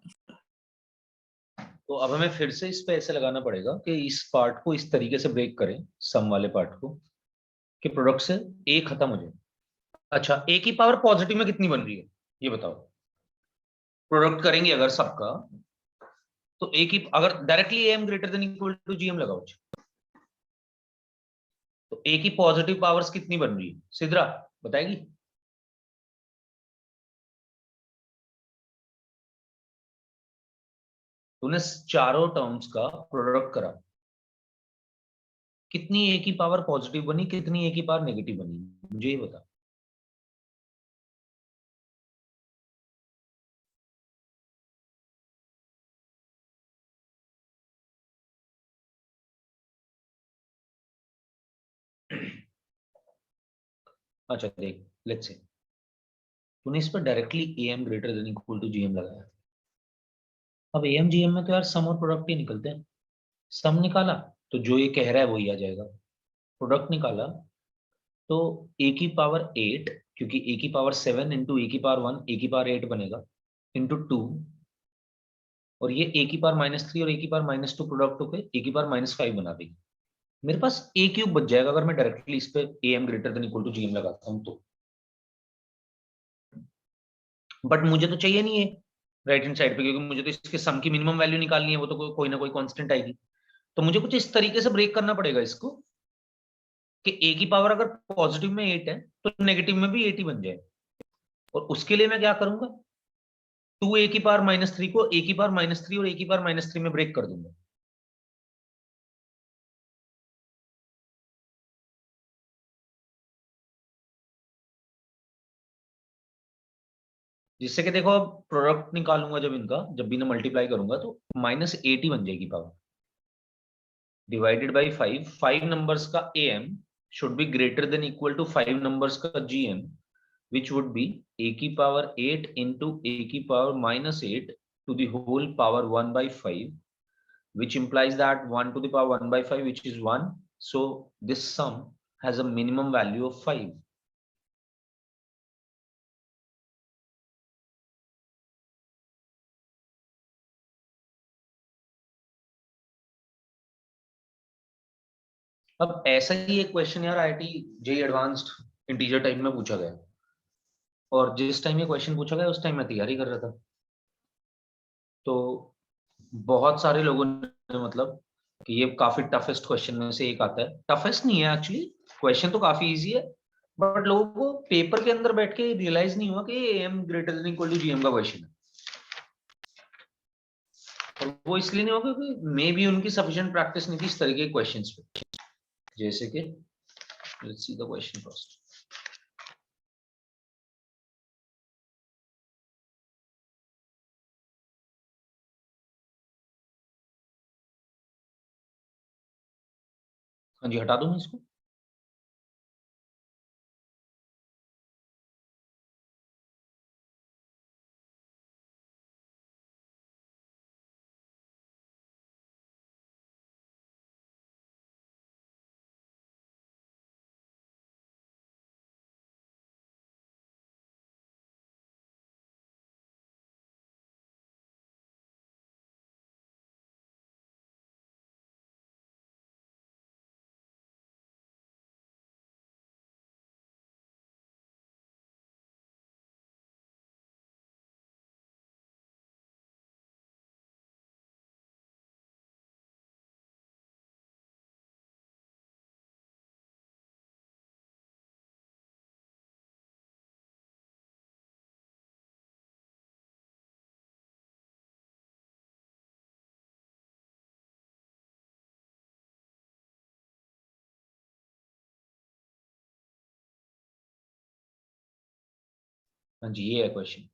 Speaker 2: तो अब हमें फिर से इस पे ऐसे लगाना पड़ेगा कि इस पार्ट को इस तरीके से ब्रेक करें, सम वाले पार्ट को, कि प्रोडक्ट से ए खत्म हो जाए। अच्छा, ए की पावर पॉजिटिव में कितनी बन रही है ये बताओ। प्रोडक्ट करेंगे अगर सबका, तो ए की अगर directly AM greater than equal to GM लगाओ, तो ए की पॉजिटिव पावर्स कितनी बन रही है, सिद्रा बताएगी? तूने चारों टर्म्स का प्रोडक्ट करा, कितनी ए की पावर पॉजिटिव बनी, कितनी ए की पावर नेगेटिव बनी, मुझे ये बता। अच्छा देख, लेट्स से तूने इस पर directly A M greater than equal to GM लगाया। अब ए एम जीएम में तो यार सम और प्रोडक्ट ही निकलते हैं। सम निकाला तो जो ये कह रहा है वही आ जाएगा। प्रोडक्ट निकाला तो ए की पावर 8, क्योंकि ए की पावर 7 इंटू ए की पावर 1, ए की पावर 8 बनेगा, इंटू 2, और ये ए की पावर -3 और ए की पावर -2 प्रोडक्ट होकर ए की पावर -5 बना देगी। मेरे पास ए क्यूब बच जाएगा अगर मैं डायरेक्टली इस पे A M greater than equal to GM लगाता हूं तो। बट मुझे तो चाहिए नहीं है राइट हैंड साइड पे, क्योंकि मुझे तो इसके सम की मिनिमम वैल्यू निकालनी है, वो तो कोई ना कोई कांस्टेंट आएगी। तो मुझे कुछ इस तरीके से ब्रेक करना पड़ेगा इसको कि ए की पावर अगर पॉजिटिव में 8 है तो नेगेटिव में भी 8 ही बन जाए। और उसके लिए मैं क्या करूंगा, 2 ए की पावर -3 को ए की पावर -3 और ए की पावर -3 में ब्रेक कर दूंगा। जिससे कि देखो, अब प्रोडक्ट निकालूंगा जब इनका, जब भी मैं मल्टीप्लाई करूंगा तो -8 ही बन जाएगी पावर, डिवाइडेड बाई 5। 5 नंबर्स का A M should be greater than equal to 5 numbers का G M, which would be a की पावर 8 into a की power -8 to the whole power 1 by 5, which implies that 1 to the power 1 by 5, which is 1. So this sum has a minimum value of 5. अब ऐसा ही एक question यार IIT JEE advanced integer type में पूछा गया, और जिस टाइम ये क्वेश्चन पूछा गया उस टाइम मैं तैयारी कर रहा था। तो बहुत सारे लोगों ने मतलब कि ये काफी टफेस्ट क्वेश्चन में से एक आता है। टफेस्ट नहीं है एक्चुअली, क्वेश्चन तो काफी इजी है, बट लोगों को पेपर के अंदर बैठ के रियलाइज नहीं हुआ कि AM greater than equal to GM का क्वेश्चन है। और वो इसलिए नहीं होगा कि मे बी उनकी सफिशिएंट प्रैक्टिस नहीं थी इस तरह के क्वेश्चंस पे। जैसे कि let's see the question first. हाँ जी, हटा दूं मैं इसको? हाँ जी, ये है क्वेश्चन।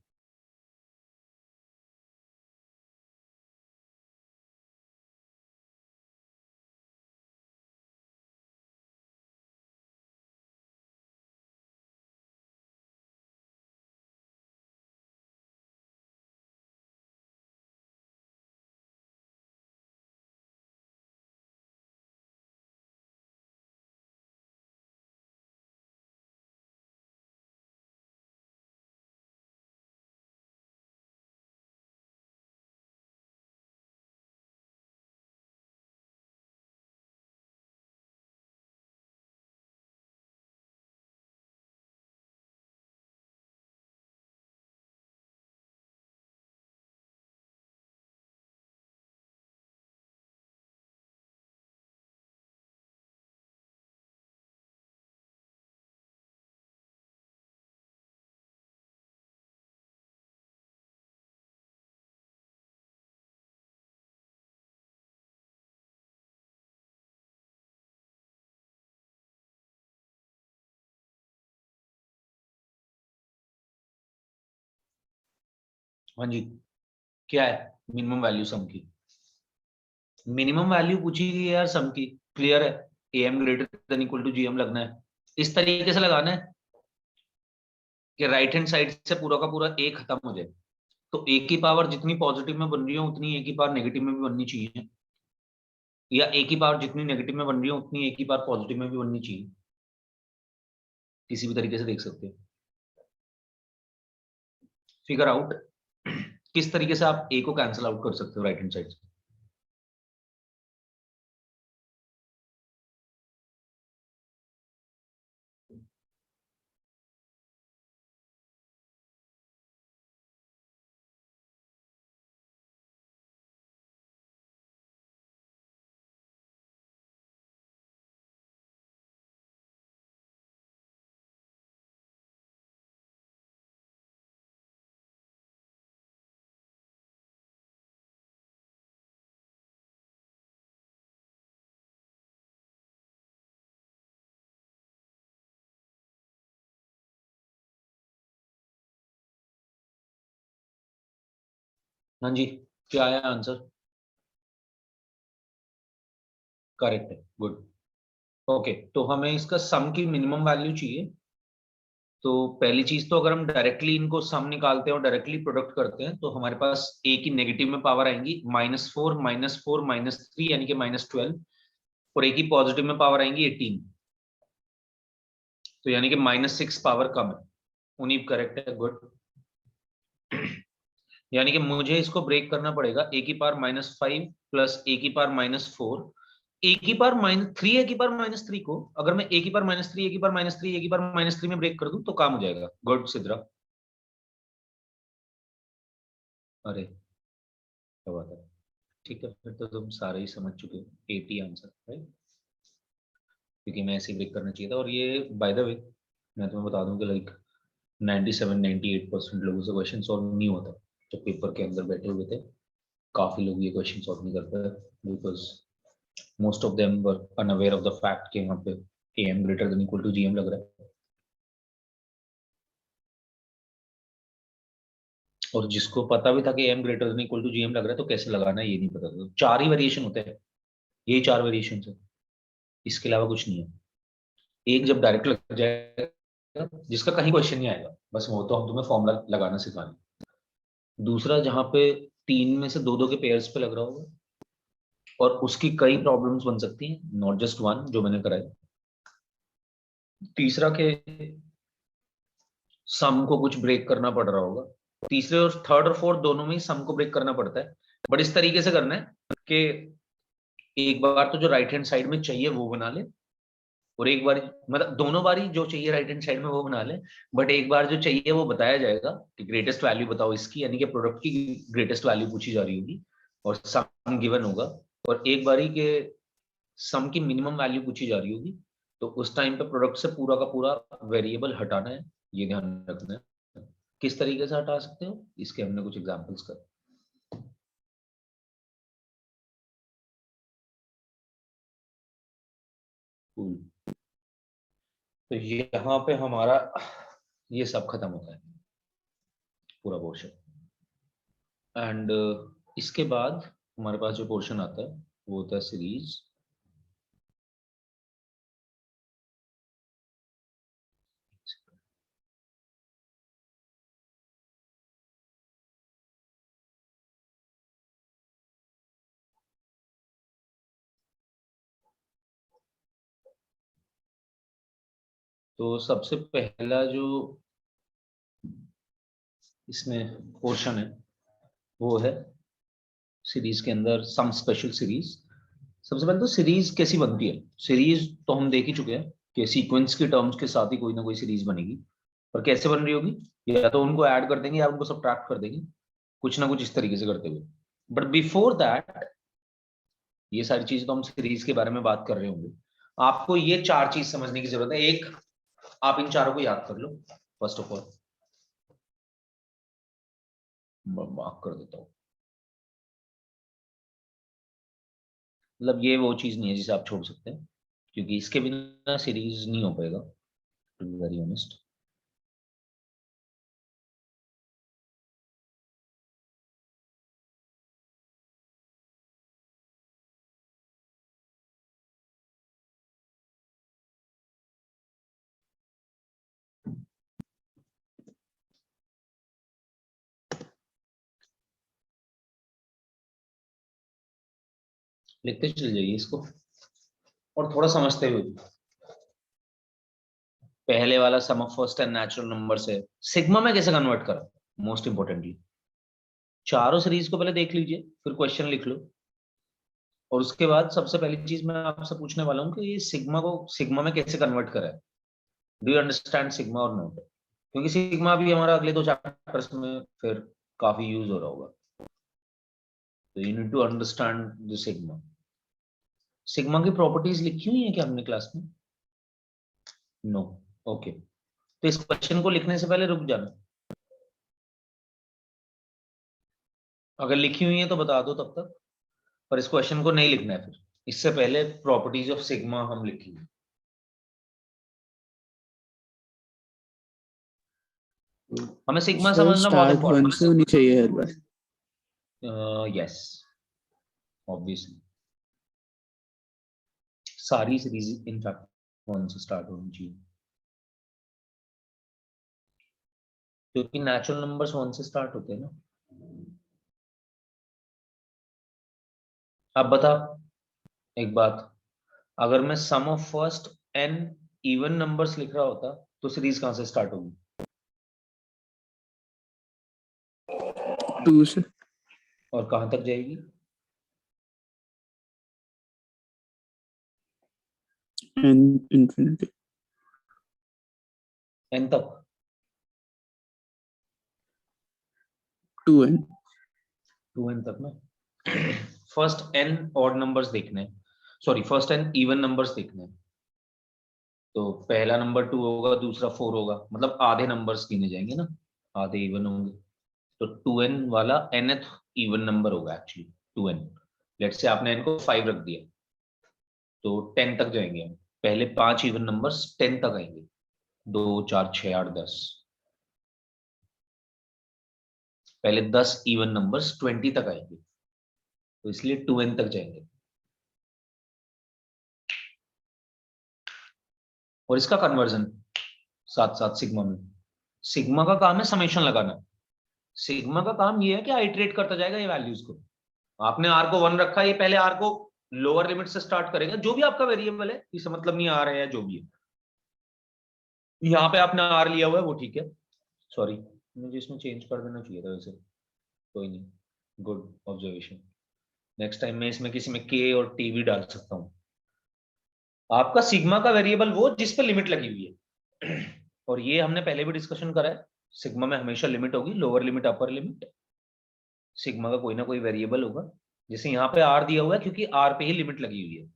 Speaker 2: हाँ जी, क्या है मिनिमम वैल्यू सम की? मिनिमम वैल्यू पूछी गई है यार सम की, क्लियर है, am greater than equal to gm लगना है। इस तरीके से लगाना है कि राइट हैंड साइड से पूरा का पूरा a खत्म हो जाए, तो a की पावर जितनी पॉजिटिव में बन रही हो उतनी a की पावर नेगेटिव में भी बननी चाहिए, या a की पावर जितनी नेगेटिव में बन रही हो उतनी a की पावर पॉजिटिव में भी बननी चाहिए। किसी भी तरीके से देख सकते हो, फिगर आउट किस तरीके से आप a को कैंसिल आउट कर सकते हो राइट हैंड साइड से। हाँ जी, क्या आया आंसर? करेक्ट है, गुड। ओके, तो हमें इसका सम की मिनिमम वैल्यू चाहिए। तो पहली चीज तो अगर हम डायरेक्टली इनको सम निकालते हैं और डायरेक्टली प्रोडक्ट करते हैं तो हमारे पास a की नेगेटिव में पावर आएंगी -4 -4 -3 यानी कि -12, और a की पॉजिटिव में पावर आएंगी 18, तो यानी कि -6 पावर कम है। उन्हीं करेक्ट है, गुड। यानी कि मुझे इसको ब्रेक करना पड़ेगा a की पावर -5 प्लस a की पावर -4, a की पावर -3 a की पावर -3 को अगर मैं a की पावर -3 a की पावर -3 a की पावर -3 में ब्रेक कर दूं तो काम हो जाएगा। गुड सिद्रा, अरे क्या बात है, ठीक है, फिर तो तुम सारे ही समझ चुके हो, 80 आंसर राइट, क्योंकि मैं ऐसे ब्रेक करना चाहिए था। और ये बाय द वे मैं तुम्हें बता दूं कि लाइक 97-98% लोगों से क्वेश्चन सॉल्व नहीं होता जो पेपर के अंदर बैठे हुए थे। काफी लोग ये क्वेश्चन सॉल्व नहीं कर पाए because most of them were unaware of the fact कि यहाँ पे am greater than equal to gm लग रहा है। और जिसको पता भी था कि am greater than equal to gm लग रहा है तो कैसे लगाना है ये नहीं पता था। चार ही वेरिएशन होते हैं, यही चार वेरिएशन है, इसके अलावा कुछ नहीं है। एक जब डायरेक्ट लग जाएगा जिसका कहीं क्वेश्चन नहीं आएगा, बस वो तो हम तुम्हें फॉर्मूला लगाना सिखाएंगे। दूसरा जहाँ पे तीन में से दो दो के पेयर्स पे लग रहा होगा और उसकी कई प्रॉब्लम्स बन सकती हैं, नॉट जस्ट वन जो मैंने कराई। तीसरा के सम को कुछ ब्रेक करना पड़ रहा होगा। तीसरे और थर्ड और फोर्थ दोनों में ही सम को ब्रेक करना पड़ता है, बट इस तरीके से करना है कि एक बार तो जो राइट हैंड साइड में चाहिए वो बना ले, और एक बार मतलब दोनों बारी जो चाहिए राइट हैंड साइड में वो बना ले, बट एक बार जो चाहिए वो बताया जाएगा कि ग्रेटेस्ट वैल्यू बताओ इसकी, यानी कि प्रोडक्ट की ग्रेटेस्ट वैल्यू पूछी जा रही होगी और सम गिवन होगा, और एक बारी के सम की मिनिमम वैल्यू पूछी जा रही होगी। तो उस टाइम पे प्रोडक्ट से पूरा का पूरा वेरिएबल हटाना है, ये ध्यान रखना है। किस तरीके से हटा सकते हो इसके हमने कुछ एग्जांपल्स कर। तो यहाँ पे हमारा ये सब खत्म होता है पूरा पोर्शन, एंड इसके बाद हमारे पास जो पोर्शन आता है वो होता है सीरीज। तो सबसे पहला जो इसमें पोर्शन है वो है सीरीज के अंदर सम स्पेशल सीरीज। सबसे पहले तो सीरीज कैसी बनती है, सीरीज तो हम देख ही चुके हैं कि सीक्वेंस के टर्म्स के साथ ही कोई ना कोई सीरीज बनेगी, और कैसे बन रही होगी, या तो उनको ऐड कर देंगे या उनको सब्ट्रैक्ट कर देंगे, कुछ ना कुछ इस तरीके से करते हुए। बट बिफोर दैट ये सारी चीजें तो हम सीरीज के बारे में बात कर रहे होंगे, आपको ये चार चीज समझने की जरूरत है। एक, आप इन चारों को याद कर लो। फर्स्ट ऑफ ऑल मार्क कर देता हूँ, मतलब ये वो चीज नहीं है जिसे आप छोड़ सकते हैं, क्योंकि इसके बिना सीरीज नहीं हो पाएगा, टू बी वेरी ऑनेस्ट। लिखते चले जाइए इसको और थोड़ा समझते हुए। पहले वाला sum of first and natural number से सिग्मा में कैसे कन्वर्ट करा, मोस्ट इंपोर्टेंटली चारों सीरीज को पहले देख लीजिए, फिर क्वेश्चन लिख लो। और उसके बाद सबसे पहली चीज मैं आपसे पूछने वाला हूँ कि ये सिग्मा को सिग्मा में कैसे कन्वर्ट करा है। डू यू अंडरस्टैंड सिग्मा और नॉट? क्योंकि सिग्मा भी हमारा अगले 2 चैप्टर्स में फिर काफी यूज हो रहा होगा, तो you need to understand the sigma. Sigma की प्रॉपर्टीज लिखी हुई है क्या हमने क्लास में? नो। ओके, तो इस क्वेश्चन को लिखने से पहले रुक जाना, अगर लिखी हुई है तो बता दो तब तक, पर इस क्वेश्चन को नहीं लिखना है फिर, इससे पहले प्रॉपर्टीज ऑफ सिग्मा हम लिखेंगे। हमें सिग्मा
Speaker 1: सर
Speaker 2: समझना बहुत
Speaker 1: स्टार्ट वन से होनी चाहिए हर बार।
Speaker 2: यस, ऑब्वियसली सारी सीरीज इनफैक्ट 1 से स्टार्ट होनी चाहिए, क्योंकि नेचुरल नंबर्स 1 से स्टार्ट होते हैं ना। अब बता एक बात, अगर मैं sum of first n even numbers लिख रहा होता तो सीरीज कहां से स्टार्ट होगी?
Speaker 1: 2 से।
Speaker 2: और कहां तक जाएगी?
Speaker 1: And infinity.
Speaker 2: n तक।
Speaker 1: 2n।
Speaker 2: 2n तक ना। फर्स्ट n ऑड नंबर्स देखने हैं, sorry first n even numbers देखने हैं, तो पहला नंबर 2 होगा, दूसरा 4 होगा, मतलब आधे नंबर्स गिने जाएंगे ना, आधे इवन होंगे, तो 2n वाला nth इवन नंबर होगा एक्चुअली 2n। लेट्स से आपने n को 5 रख दिया तो 10 तक जाएंगे हम, पहले 5 इवन नंबर्स 10 तक आएंगे, 2 4 6 8 10, पहले 10 इवन नंबर्स 20 तक आएंगे, तो इसलिए 2n तक जाएंगे। और इसका कन्वर्जन साथ साथ सिग्मा में, सिग्मा का काम है समेशन लगाना, सिग्मा का काम ये है कि आइटरेट करता जाएगा ये वैल्यूज को। आपने आर को 1 रखा, ये पहले आर को लोअर लिमिट से स्टार्ट करेगा, जो भी आपका वेरिएबल है, इससे मतलब नहीं आ रहा है जो भी है, यहाँ पे आपने आर लिया हुआ है वो ठीक है, सॉरी मुझे इसमें चेंज कर देना चाहिए था वैसे, कोई नहीं, गुड ऑब्जर्वेशन, नेक्स्ट टाइम मैं इसमें किसी में के और टी भी डाल सकता हूँ। आपका सिग्मा का वेरिएबल वो जिस पे लिमिट लगी हुई है, और ये हमने पहले भी डिस्कशन करा है, सिग्मा में हमेशा लिमिट होगी, lower limit upper limit, sigma का कोई ना कोई वेरिएबल होगा, जैसे यहाँ पे आर दिया हुआ है क्योंकि आर पे ही लिमिट लगी हुई है,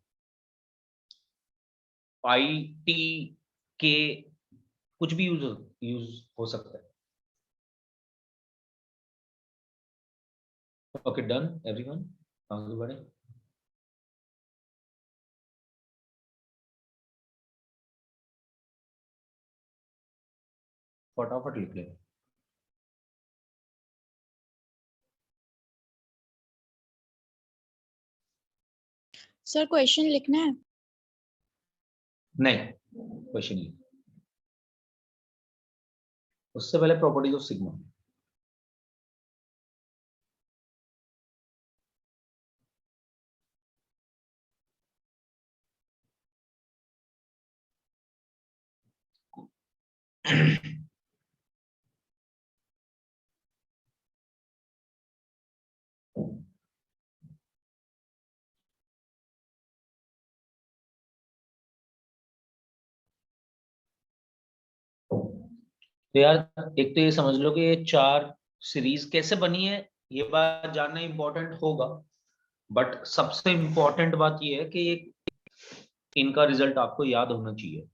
Speaker 2: आई टी के कुछ भी यूज हो सकता है। ओके डन एवरीवन, आगे बढ़े। फटाफट लिख ले।
Speaker 3: सर क्वेश्चन लिखना है?
Speaker 2: नहीं, क्वेश्चन नहीं, उससे पहले प्रॉपर्टीज ऑफ सिग्मा। तो यार एक तो ये समझ लो कि ये 4 सीरीज कैसे बनी है, ये बात जानना इंपॉर्टेंट होगा, बट सबसे इंपॉर्टेंट बात ये है कि इनका रिजल्ट आपको याद होना चाहिए।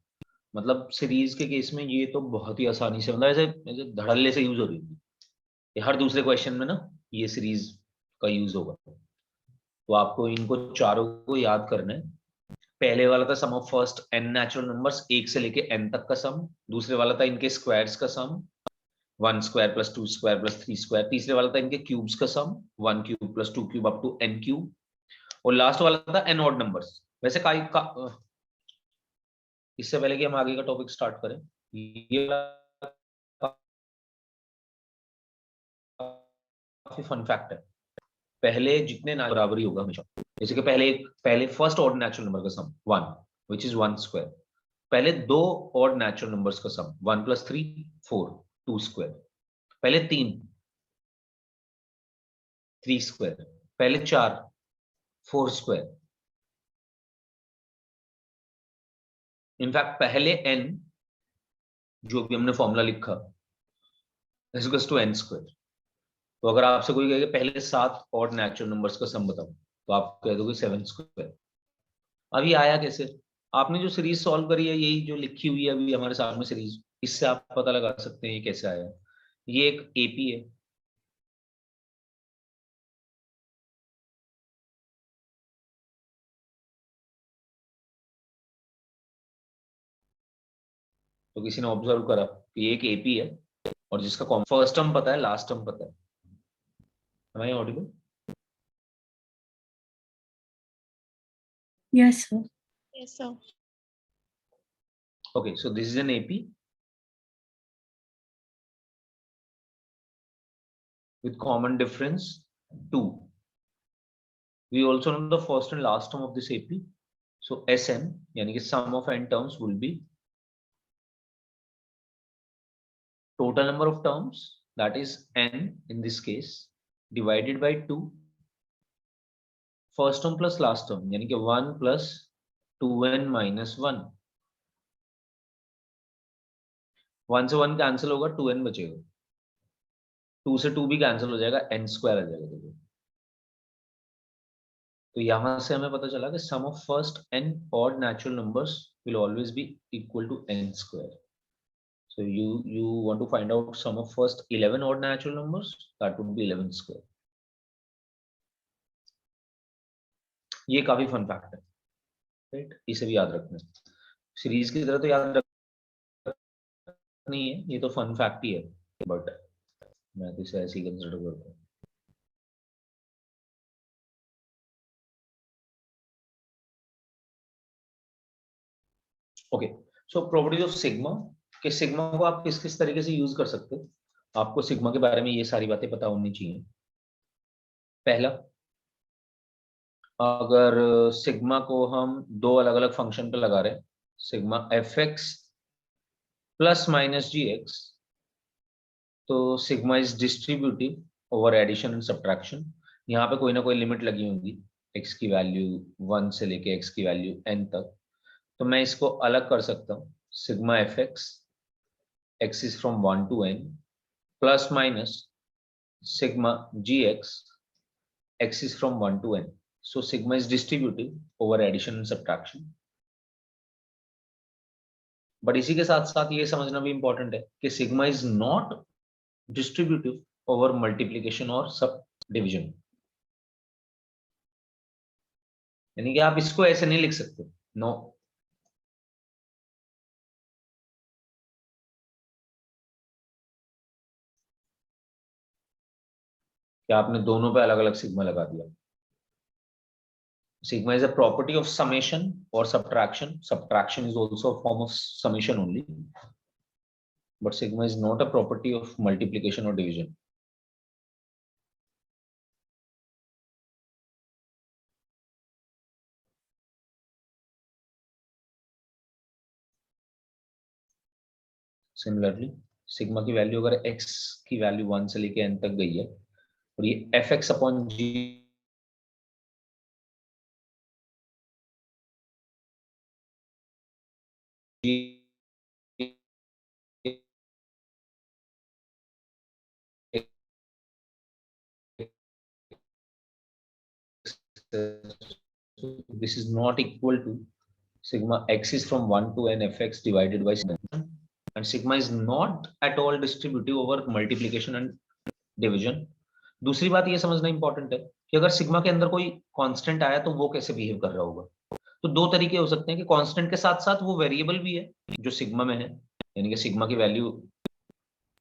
Speaker 2: मतलब सीरीज के केस में ये तो बहुत ही आसानी से, मतलब ऐसे ऐसे धड़ल्ले से यूज हो रही है, ये हर दूसरे क्वेश्चन में ना ये सीरीज का यूज होगा, तो आपको इनको चारों को याद करना है। पहले वाला था sum of first n natural numbers 1 से लेके n तक का सम, दूसरे वाला था इनके स्क्वायर्स का sum 1 square plus 2 square plus 3 square, तीसरे वाला था इनके क्यूब्स का sum 1 cube plus 2 cube up to n cube, और लास्ट वाला था n ऑड नंबर्स। वैसे इससे पहले कि हम आगे का टॉपिक स्टार्ट करें, ये काफी फन फैक्ट है, पहले जितने बराबरी होगा हमेशा, जैसे कि पहले फर्स्ट ऑड नेचुरल नंबर का सम 1 विच इज 1 स्क्वायर, पहले दो ऑड नेचुरल नंबर्स का सम 1 + 3 4 2 स्क्वायर, पहले 3 स्क्वायर, पहले 4 4 स्क्वायर, इनफैक्ट पहले n जो भी हमने फॉर्मूला लिखा टू n स्क्वायर। तो अगर आपसे कोई कहे पहले 7 ऑड नेचुरल नंबर्स का सम बताओ तो आप कह दोगे 7 स्क्वायर। अब ये आया कैसे? आपने जो सीरीज सॉल्व करी है, यही जो लिखी हुई है अभी हमारे सामने सीरीज, इससे आप पता लगा सकते हैं ये कैसे आया। ये एक एपी है, तो किसी ने ऑब्जर्व करा कि ये एक एपी है और जिसका फर्स्ट टर्म पता है, लास्ट टर्म पता है। Am I audible?
Speaker 4: Yes, sir.
Speaker 3: Yes, sir.
Speaker 2: Okay, so this is an AP with common difference 2. We also know the first and last term of this AP. So Sn, यानी कि sum of n terms will be total number of terms, that is n in this case, divided by 2 first term plus last term, यानी कि 1 plus 2n minus 1. 1 से 1 cancel होगा, 2n बचेगा, 2 से 2 भी cancel हो जाएगा, n स्क्वायर आ जाएगा। देखो, तो यहां से हमें पता चला कि sum of first n odd natural numbers will always be equal to n square. So you want to find out sum of first 11 odd natural numbers, that would be 11 square. ये काफी फन फैक्ट है, right? इसे भी याद रखना है। Series की तरह तो याद नहीं है, ये तो फन फैक्ट ही है, बट मैं तो इसे ऐसे ही कंसिडर करता हूँ। Okay, so properties of sigma, कि सिग्मा को आप किस किस तरीके से यूज कर सकते हो। आपको सिग्मा के बारे में ये सारी बातें पता होनी चाहिए। पहला, अगर सिग्मा को हम दो अलग अलग फंक्शन पे लगा रहे हैं, sigma fx plus minus gx, तो sigma is distributive over addition and subtraction. यहाँ पे कोई ना कोई लिमिट लगी होगी, x की वैल्यू 1 से लेके x की वैल्यू n तक। तो मैं इसको अलग कर सकता हूँ, sigma fx, x is from 1 to n, plus minus sigma gx, x is from 1 to n. So sigma is distributive over addition and subtraction. But इसी के साथ साथ ये समझना भी important है कि sigma is not distributive over multiplication or subdivision. यानी कि आप इसको ऐसे नहीं लिख सकते, no. क्या आपने दोनों पे अलग अलग सिग्मा लगा दिया। Sigma is a property of summation or subtraction. Subtraction is also a form of summation only. But sigma is not a property of multiplication or division. Similarly, sigma की वैल्यू अगर x की value 1 से लेके n तक गई है और ये fx upon g this is not equal to sigma x is from 1 to n fx divided by sigma, and sigma is not at all distributive over multiplication and division. दूसरी बात ये समझना इंपॉर्टेंट है कि अगर सिग्मा के अंदर कोई कांस्टेंट आया तो वो कैसे बिहेव कर रहा होगा। तो दो तरीके हो सकते हैं कि कांस्टेंट के साथ साथ वो वेरिएबल भी है जो सिग्मा में है, यानी कि सिग्मा की वैल्यू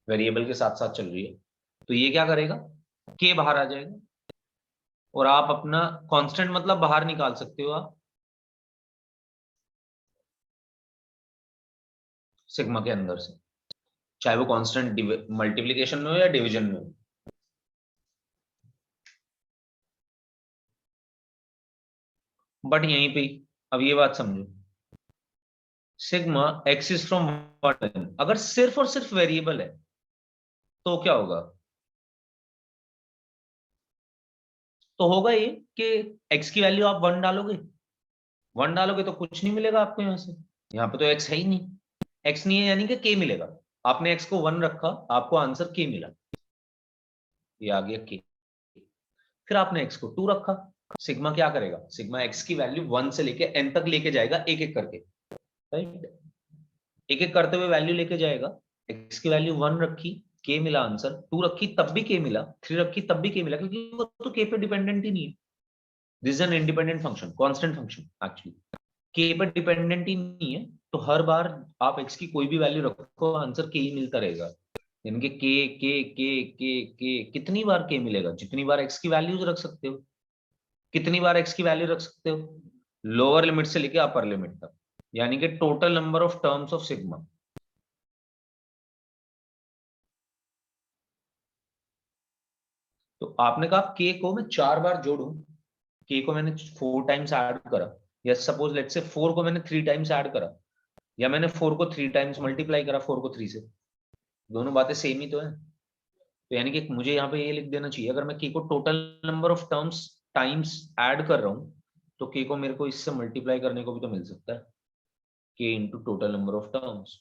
Speaker 2: वेरिएबल के साथ साथ चल रही है, तो ये क्या करेगा, के बाहर आ जाएगा और आप अपना कांस्टेंट मतलब बाहर निकाल सकते हो आप सिग्मा के अंदर से, चाहे वो कांस्टेंट मल्टीप्लिकेशन में हो या डिवीजन में हो। बट यहीं पे अब ये बात समझो, सिग्मा एक्स इज फ्रॉम 1, अगर सिर्फ और सिर्फ वेरिएबल है तो क्या होगा? तो होगा ये कि x की वैल्यू आप 1 डालोगे, 1 डालोगे तो कुछ नहीं मिलेगा आपको यहां से, यहाँ पे तो x है ही नहीं, x नहीं है यानी कि k मिलेगा। आपने x को 1 रखा, आपको आंसर k मिला, ये आ गया k। फिर आपने x को 2 रखा, सिग्मा क्या करेगा? सिग्मा x की वैल्यू 1 से लेके n तक लेके जाएगा एक एक करके, राइट? एक एक करते हुए वैल्यू लेके जाएगा। x की वैल्यू 1 रखी, k मिला आंसर, 2 रखी तब भी k मिला, 3 रखी तब भी k मिला, क्योंकि वो तो k पे डिपेंडेंट ही नहीं है। This is an independent function, constant function actually, k पर डिपेंडेंट ही नहीं है, तो हर बार आप x की कोई भी वैल्यू रखो आंसर k ही मिलता रहेगा। यानी कि k कितनी बार k मिलेगा? जितनी बार x की वैल्यूज रख सकते हो। कितनी बार x की वैल्यू रख सकते हो? लोअर लिमिट से लेके अपर लिमिट तक, यानी कि total number of terms of sigma. तो आपने कहा k को मैं 4 बार जोड़ूं, k को मैंने 4 टाइम्स ऐड करा, या सपोज लेट्स से 4 को मैंने 3 टाइम्स ऐड करा, या मैंने 4 को 3 टाइम्स मल्टीप्लाई करा 4 को 3 से, दोनों बातें सेम ही तो है। तो यानी कि मुझे यहाँ पे ये लिख देना चाहिए, अगर मैं k को total number of terms times add कर रहा हूं, तो k को मेरे को इससे मल्टीप्लाई करने को भी तो मिल सकता है, k into total number of terms.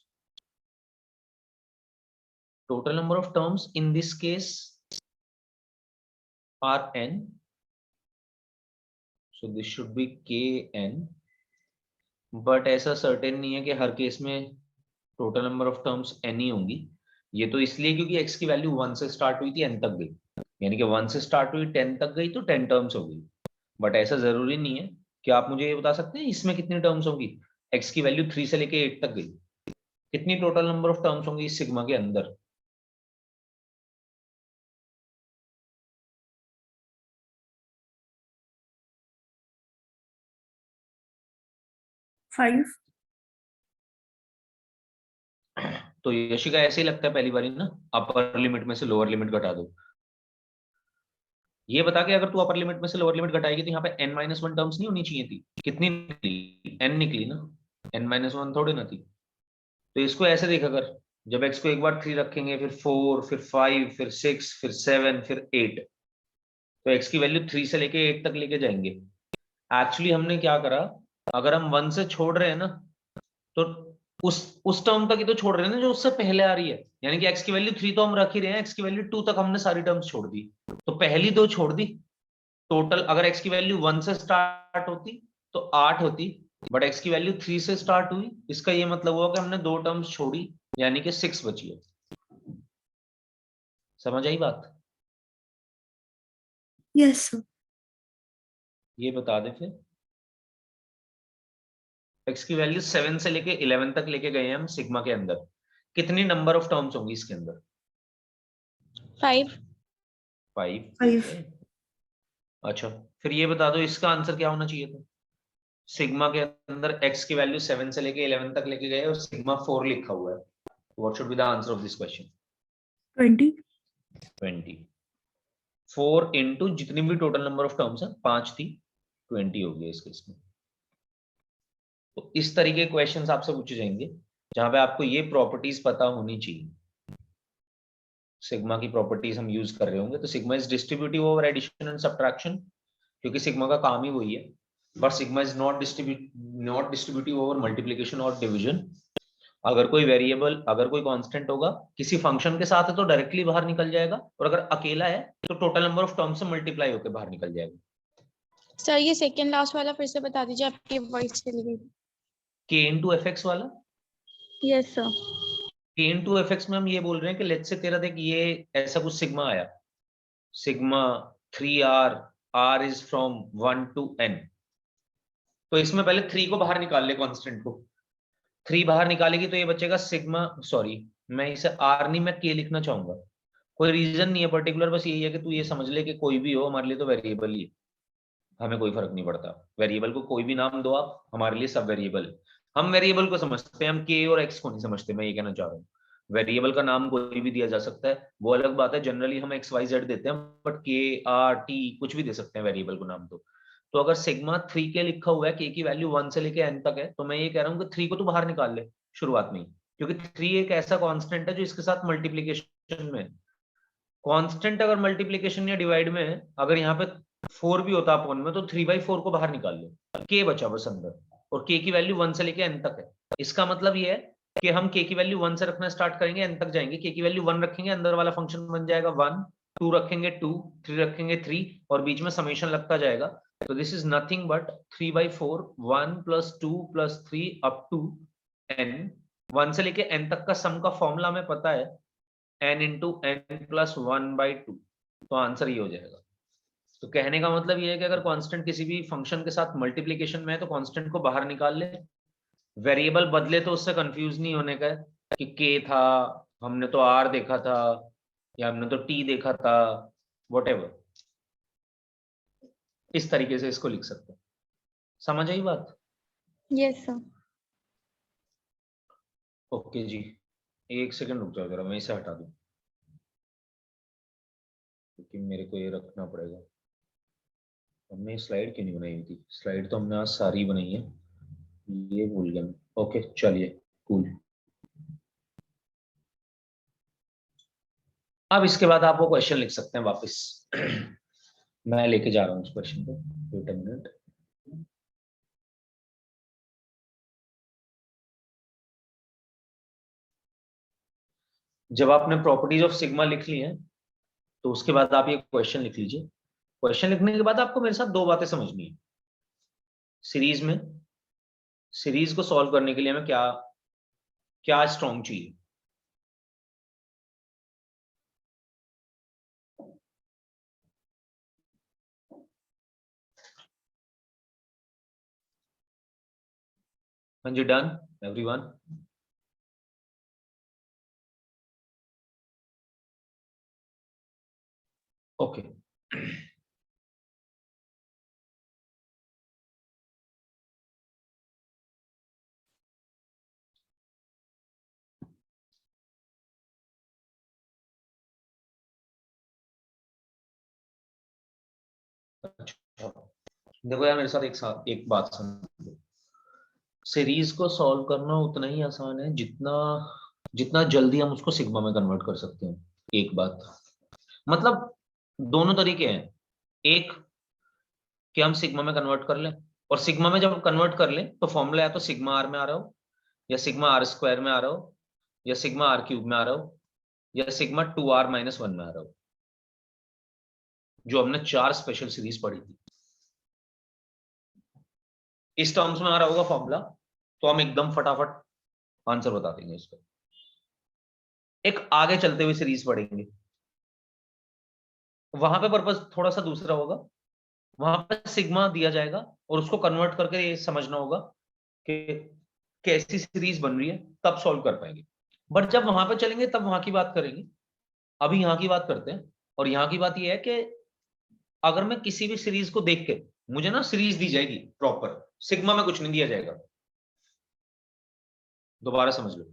Speaker 2: Total number of terms in this case are n, so this should be kn, but ऐसा सर्टेन नहीं है कि हर केस में total number of terms n ही होंगी। ये तो इसलिए क्योंकि x की वैल्यू 1 से स्टार्ट हुई थी n तक गई, यानी कि 1 से स्टार्ट हुई 10 तक गई तो 10 टर्म्स हो गई। बट ऐसा जरूरी नहीं है। कि आप मुझे ये बता सकते हैं इसमें कितनी टर्म्स होंगी? x की वैल्यू 3 से लेके 8 तक गई, कितनी टोटल नंबर ऑफ टर्म्स होंगी इस सिग्मा के अंदर?
Speaker 4: फाइव।
Speaker 2: तो यशिका ऐसे ही लगता है पहली बारी ना, अपर लिमिट में से लोअर लिमिट घटा दो। ये बता के अगर तू अपर लिमिट में से लोअर लिमिट घटाएगी तो यहाँ पे n-1 टर्म्स नहीं होनी चाहिए थी, कितनी निकली? n निकली ना, n-1 थोड़ी ना थी। तो इसको ऐसे देखा कर, जब x को एक बार 3 रखेंगे, फिर 4, फिर 5, फिर 6, फिर 7, फिर 8, तो x की वैल्यू 3 से लेके 8 तक लेके जाएंगे। एक्चुअली हमने क्या करा, अगर हम 1 से छोड़ रहे हैं ना, तो उस टर्म तक ही तो छोड़ रहे हैं ना जो उससे पहले आ रही है, यानी कि x की वैल्यू 3 तो हम रख ही रहे हैं, x की वैल्यू 2 तक हमने सारी टर्म्स छोड़ दी, तो पहली 2 छोड़ दी। टोटल अगर x की वैल्यू 1 से स्टार्ट होती तो 8 होती, बट x की वैल्यू 3 से स्टार्ट हुई, इसका ये मतलब हुआ कि हमने 2 टर्म्स छोड़ी, यानी कि 6 बची है। समझ आई बात?
Speaker 4: Yes sir.
Speaker 2: ये बता दे फिर, x की वैल्यू 7 से लेके 11 तक लेके गए हैं हम सिग्मा के अंदर, कितनी नंबर ऑफ टर्म्स होंगी इसके अंदर?
Speaker 3: 5।
Speaker 4: 5।
Speaker 2: अच्छा, फिर ये बता दो इसका आंसर क्या होना चाहिए था? सिग्मा के अंदर x की वैल्यू 7 से लेके 11 तक लेके गए और सिग्मा 4 लिखा हुआ है, what should be the answer of this question? 20। 4 into जितनी भी टोटल नंबर ऑफ टर्म्स है, 5 थी, 20 हो गया इस केस में। तो इस तरीके के क्वेश्चंस आपसे पूछे जाएंगे जहां पे आपको ये प्रॉपर्टीज पता होनी चाहिए। सिग्मा की प्रॉपर्टीज हम यूज कर रहे होंगे, तो sigma is distributive over addition and subtraction, क्योंकि सिग्मा का काम ही वही है, but sigma is not distributive over multiplication और डिवीजन। अगर कोई वेरिएबल, अगर कोई कांस्टेंट होगा, किसी फंक्शन के साथ है तो डायरेक्टली बाहर निकल जाएगा, और अगर अकेला है तो टोटल नंबर ऑफ टर्म्स से मल्टीप्लाई होकर बाहर निकल जाएगा।
Speaker 3: सर ये सेकंड लास्ट वाला फिर से बता दीजिए, आपकी वॉइस चली गई।
Speaker 2: k इंटू एफ एक्स वाला,
Speaker 3: yes sir.
Speaker 2: k into F x में हम ये बोल रहे हैं कि लेट्स से तेरा देख ये ऐसा कुछ सिग्मा आया, sigma 3r, r is from 1 to n, तो इसमें पहले 3 को बाहर निकाल ले, कांस्टेंट को 3 बाहर निकालेगी तो ये बचेगा सिग्मा, सॉरी मैं इसे r नहीं मैं k लिखना चाहूंगा, कोई रीजन नहीं है पर्टिकुलर, बस यही है कि तू ये समझ ले कि कोई भी हो हमारे लिए तो वेरिएबल ही है, हमें कोई फर्क नहीं पड़ता, वेरिएबल को कोई भी नाम दो आप, हमारे लिए सब वेरिएबल है। हम वेरिएबल को समझते हैं, हम k और x को नहीं समझते, मैं ये कहना चाह रहा हूँ। वेरिएबल का नाम कोई भी दिया जा सकता है, वो अलग बात है, जनरली हम x y z देते हैं, बट k r t कुछ भी दे सकते हैं वेरिएबल को नाम। तो तो अगर सिग्मा 3 के लिखा हुआ है के की वैल्यू 1 से लेके n तक है, तो मैं ये कह रहा हूँ कि 3 को तो बाहर निकाल ले शुरुआत में ही, क्योंकि 3 एक ऐसा कांस्टेंट है जो इसके साथ मल्टीप्लिकेशन में है। कांस्टेंट अगर मल्टीप्लिकेशन या डिवाइड में है, अगर यहाँ पे 4 भी होता अपॉन में, तो 3/4 को बाहर निकाल लो, k बचा बस अंदर, और k की वैल्यू 1 से लेके n तक है। इसका मतलब ये है कि हम k की वैल्यू 1 से रखना स्टार्ट करेंगे, n तक जाएंगे, k की वैल्यू 1 रखेंगे, अंदर वाला फंक्शन बन जाएगा 1, 2 रखेंगे 2, 3 रखेंगे 3, और बीच में समेशन लगता जाएगा। तो this is nothing but 3/4, 1 + 2 + 3 up to n। 1 से लेके n तक का सम का फॉर्मूला हमें पता है, n × n + 1/2। तो आंसर ये हो जाएगा। तो कहने का मतलब ये है कि अगर कांस्टेंट किसी भी फंक्शन के साथ मल्टीप्लिकेशन में है तो कांस्टेंट को बाहर निकाल ले, वेरिएबल बदले तो उससे कंफ्यूज नहीं होने का है कि k था, हमने तो r देखा था, या हमने तो t देखा था, व्हाटएवर। इस तरीके से इसको लिख सकते हैं। समझ आई बात?
Speaker 3: Yes sir.
Speaker 2: ओके जी, एक सेकंड रुक जाओ जरा, मैं इसे हटा दूं क्योंकि मेरे को ये रखना पड़ेगा। हमने स्लाइड क्यों नहीं बनाई हुई थी? स्लाइड तो हमने आज सारी बनाई है, ये भूल गया मैं। ओके चलिए, कूल। अब इसके बाद आप वो क्वेश्चन लिख सकते हैं वापस। मैं लेके जा रहा हूँ उस क्वेश्चन को, वेट अ मिनट। जब आपने प्रॉपर्टीज ऑफ सिग्मा लिख ली है, तो उसके बाद आप ये क्वेश्चन लिख लीजिए। क्वेश्चन लिखने के बाद आपको मेरे साथ दो बातें समझनी है। सीरीज में, सीरीज को सॉल्व करने के लिए हमें क्या क्या स्ट्रॉन्ग चाहिए। When you done, everyone? Okay. देखो यार, मेरे साथ एक बात समझो। सीरीज को सॉल्व करना उतना ही आसान है जितना जितना जल्दी हम उसको सिग्मा में कन्वर्ट कर सकते हैं। एक बात, मतलब दोनों तरीके हैं। एक कि हम सिग्मा में कन्वर्ट कर लें, और सिग्मा में जब कन्वर्ट कर लें तो फॉर्मूला या तो सिग्मा आर में आ रहा हो, या सिग्मा r² में आ रहा हो, या सिग्मा r³ में आ रहा हो, या सिग्मा 2r - 1 में आ रहा हो, जो हमने 4 स्पेशल सीरीज पढ़ी थी। इस टर्म्स में आ रहा होगा फॉर्मूला, तो हम एकदम फटाफट आंसर बता देंगे इसको। एक आगे चलते हुए सीरीज पढ़ेंगे, वहां पे पर्पस थोड़ा सा दूसरा होगा। वहां पे सिग्मा दिया जाएगा और उसको कन्वर्ट करके ये समझना होगा कि कैसी सीरीज बन रही है, तब सॉल्व कर पाएंगे। बट जब वहां पे चलेंगे तब वहां की बात करेंगे। अभी यहाँ की बात करते हैं, और यहाँ की बात ये है कि अगर मैं किसी भी सीरीज को देख के, मुझे ना सीरीज दी जाएगी प्रॉपर, सिग्मा में कुछ नहीं दिया जाएगा। दोबारा समझ लो।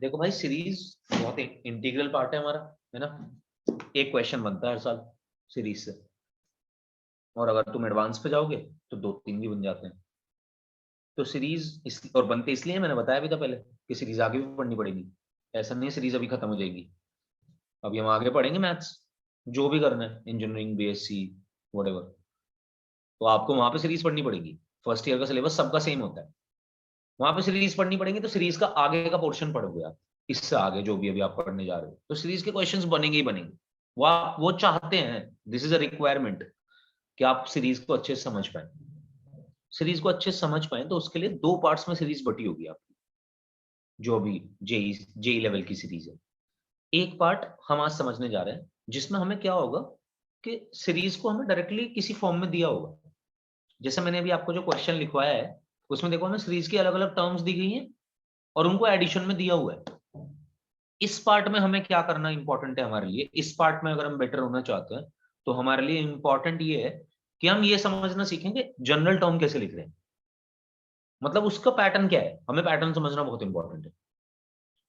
Speaker 2: देखो भाई, सीरीज बहुत एक इंटीग्रल पार्ट है हमारा, है ना। एक क्वेश्चन बनता है हर साल सीरीज से, और अगर तुम एडवांस पे जाओगे तो 2-3 भी बन जाते हैं। तो सीरीज और बनते इसलिए, मैंने बताया भी था पहले, कि सीरीज आगे भी पढ़नी पड़ेगी। ऐसा नहीं है सीरीज अभी खत्म हो जाएगी। अभी हम आगे पढ़ेंगे मैथ्स, जो भी करना है, इंजीनियरिंग, बीएससी, व्हाटएवर, तो आपको वहां पे सीरीज पढ़नी पड़ेगी। फर्स्ट ईयर का सिलेबस सबका सेम होता है, वहां पे सीरीज पढ़नी पड़ेगी। तो सीरीज का आगे का पोर्शन पढ़ोगे आप, इससे आगे जो भी अभी आप पढ़ने जा रहे हो, तो सीरीज के क्वेश्चंस बनेंगे ही बनेंगे। वो चाहते हैं, दिस इज अ रिक्वायरमेंट, कि आप सीरीज को अच्छे से समझ पाए। सीरीज को अच्छे से समझ पाए तो उसके लिए 2 पार्ट्स में सीरीज बटी होगी आपकी, जो अभी जेई लेवल की सीरीज है। एक पार्ट हम आज समझने जा रहे हैं, जिसमें हमें क्या होगा कि सीरीज को हमें डायरेक्टली किसी फॉर्म में दिया होगा। जैसे मैंने अभी आपको जो क्वेश्चन लिखवाया है, उसमें देखो हमें सीरीज की अलग अलग टर्म्स दी गई हैं और उनको एडिशन में दिया हुआ है। इस पार्ट में हमें क्या करना इंपॉर्टेंट है हमारे लिए। इस पार्ट में अगर हम बेटर होना चाहते हैं तो हमारे लिए इंपॉर्टेंट ये है कि हम ये समझना सीखेंगे जनरल टर्म कैसे लिख रहे हैं, मतलब उसका पैटर्न क्या है। हमें पैटर्न समझना बहुत इंपॉर्टेंट है,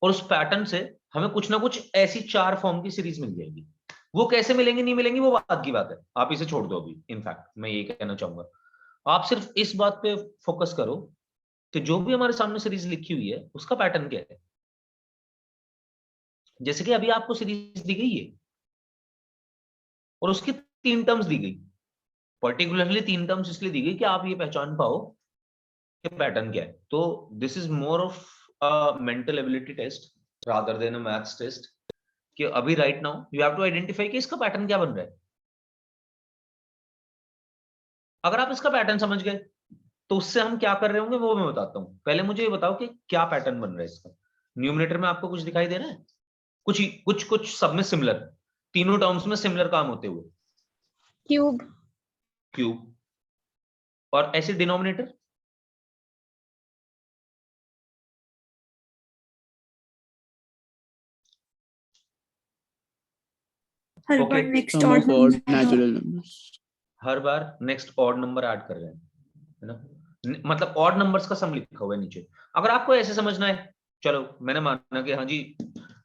Speaker 2: और उस पैटर्न से हमें कुछ ना कुछ ऐसी 4 फॉर्म की सीरीज मिल जाएगी। वो कैसे मिलेंगे नहीं मिलेंगे वो बात की बात है, आप इसे छोड़ दो अभी। इनफैक्ट मैं ये कहना चाहूंगा आप सिर्फ इस बात पे फोकस करो कि जो भी हमारे सामने सीरीज लिखी हुई है उसका पैटर्न क्या है। जैसे कि अभी आपको सीरीज दी गई है और उसकी 3 टर्म्स दी गई, पर्टिकुलरली 3 टर्म्स इसलिए दी गई कि आप ये पहचान पाओ कि पैटर्न क्या है। तो this is more of a mental ability test rather than a maths test, कि अभी right now you have to identify कि इसका पैटर्न क्या बन रहा है। अगर आप इसका पैटर्न समझ गए तो उससे हम क्या कर रहे होंगे वो मैं बताता हूं। पहले मुझे ये बताओ कि क्या पैटर्न बन रहा है इसका। न्यूमरेटर में आपको कुछ दिखाई दे रहा है? कुछ सब में सिमिलर, तीनों टर्म्स में सिमिलर काम होते हुए।
Speaker 3: क्यूब।
Speaker 2: क्यूब। और ऐसे denominator
Speaker 4: her
Speaker 2: Okay.
Speaker 4: Bar next
Speaker 1: Sum
Speaker 4: odd
Speaker 1: of odd natural numbers.
Speaker 2: Her bar next odd number add कर रहे हैं, है ना। मतलब ऑड नंबर्स का सम लिखा हुआ है नीचे। अगर आपको ऐसे समझना है, चलो मैंने माना कि हाँ जी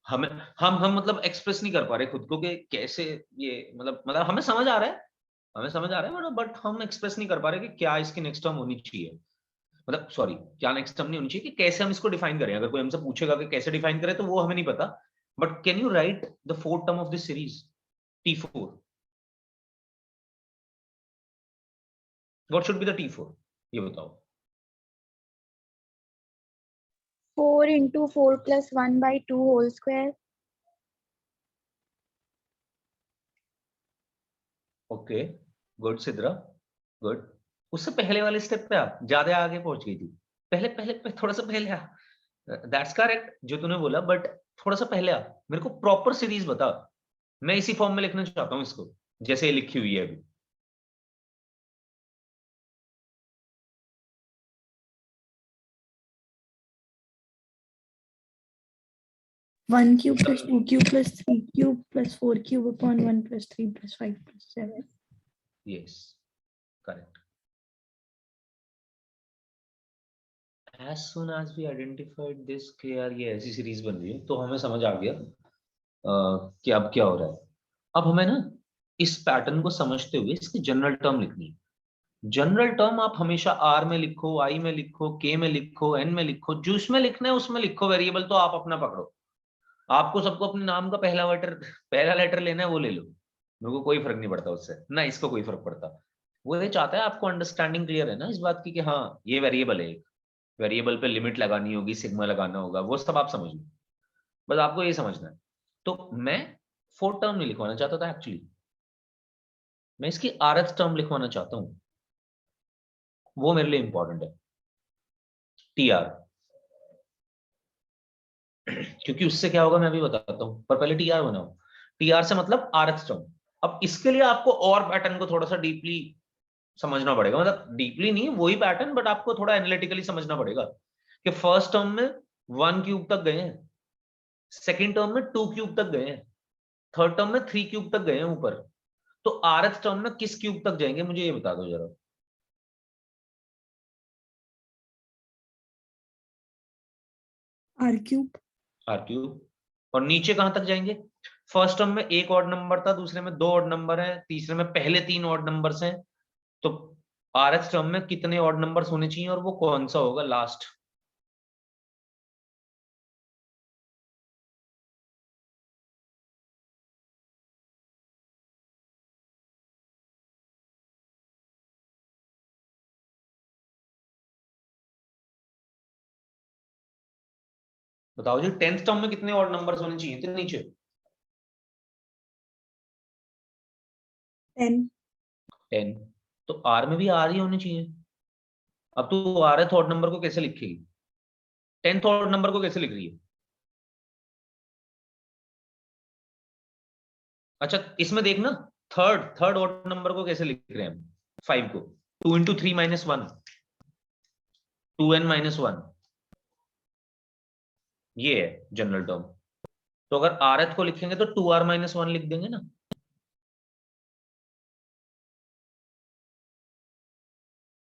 Speaker 2: हमें हम मतलब एक्सप्रेस नहीं कर पा रहे खुद को कि कैसे ये मतलब हमें समझ आ रहा है, हमें समझ आ रहा है, बट हम एक्सप्रेस नहीं कर पा रहे कि क्या इसकी नेक्स्ट टर्म होनी चाहिए। मतलब सॉरी, क्या नेक्स्ट टर्म नहीं होनी चाहिए, कि कैसे हम इसको डिफाइन करें। अगर कोई हमसे पूछेगा कि कैसे डिफाइन करें तो वो हमें नहीं पता। But can you right the fourth term of this series T4? What should be the T4? ये बताओ।
Speaker 3: 4 into 4 plus 1 by 2 whole square.
Speaker 2: Okay, good Sidra, good. उससे पहले वाले स्टेप पे आप ज्यादा आगे पहुंच गई थी। पहले थोड़ा सा पहले आ। दैट्स करेक्ट जो तूने बोला, बट थोड़ा सा पहले आ। मेरे को प्रॉपर सीरीज बता। मैं इसी फॉर्म में लिखना चाहता हूं इसको जैसे ये लिखी हुई है अभी।
Speaker 4: 1 cube plus 2 cube plus 3 cube plus 4 cube upon 1 plus 3 plus 5 plus 7.
Speaker 2: Yes, correct. As soon as we identified this कि यार ये ऐसी सीरीज बन रही है तो हमें समझ आ गया कि अब क्या हो रहा है। अब हमें ना इस पैटर्न को समझते हुए इसकी जनरल टर्म लिखनी है। जनरल टर्म आप हमेशा आर में लिखो, आई में लिखो, के में लिखो, एन में लिखो, जो उसमें लिखना है उसमें लिखो। वेरिएबल तो आप अपना पकड़ो। आपको सबको अपने नाम का पहला लेटर लेना है वो ले लो, मेरे को कोई फर्क नहीं पड़ता उससे, ना इसको कोई फर्क पड़ता। वो ये चाहता है आपको अंडरस्टैंडिंग क्लियर है ना इस बात की कि हाँ ये वेरिएबल है, एक वेरिएबल पे लिमिट लगानी होगी, सिग्मा लगाना होगा, वो सब आप समझ लो। बस आपको ये समझना है। तो मैं फोर्थ टर्म नहीं लिखवाना चाहता था एक्चुअली, मैं इसकी आरएथ टर्म लिखवाना चाहता हूं। वो मेरे लिए इंपॉर्टेंट है, टीआर। क्योंकि उससे क्या होगा मैं अभी बताता हूं, पर पहले टीआर बनाओ। टीआर से मतलब आरएथ टर्म। अब इसके लिए आपको और पैटर्न को थोड़ा सा डीपली समझना पड़ेगा, मतलब डीपली नहीं वही पैटर्न, बट आपको थोड़ा एनालिटिकली समझना पड़ेगा कि फर्स्ट टर्म में 1 क्यूब तक गए हैं, सेकेंड टर्म में 2 क्यूब तक गए हैं, थर्ड टर्म में 3 क्यूब तक गए हैं ऊपर। तो आरएथ टर्म में किस क्यूब तक जाएंगे मुझे ये बता दो जरा।
Speaker 4: R cube.
Speaker 2: R cube. और नीचे कहां तक जाएंगे? फर्स्ट टर्म में एक ऑड नंबर था, दूसरे में 2 ऑड नंबर है, तीसरे में पहले 3 ऑड नंबर्स हैं। तो आरएथ टर्म में कितने ऑड नंबर्स होने चाहिए और वो कौन सा होगा लास्ट? बताओ जी, 10th टर्म में कितने ऑड नंबर्स होने चाहिए थे नीचे?
Speaker 4: 10.
Speaker 2: 10। तो आर में भी आर ही होने चाहिए। अब तू आरएथ ऑड नंबर को कैसे लिखेगी? 10th ऑड नंबर को कैसे लिख रही है? अच्छा इसमें देखना, थर्ड ऑड नंबर को कैसे लिख रहे हैं हम? 5 को 2 इंटू 3 माइनस 1, 2n माइनस 1, ये है जनरल टर्म। तो अगर आरएथ को लिखेंगे तो 2r माइनस 1 लिख देंगे ना।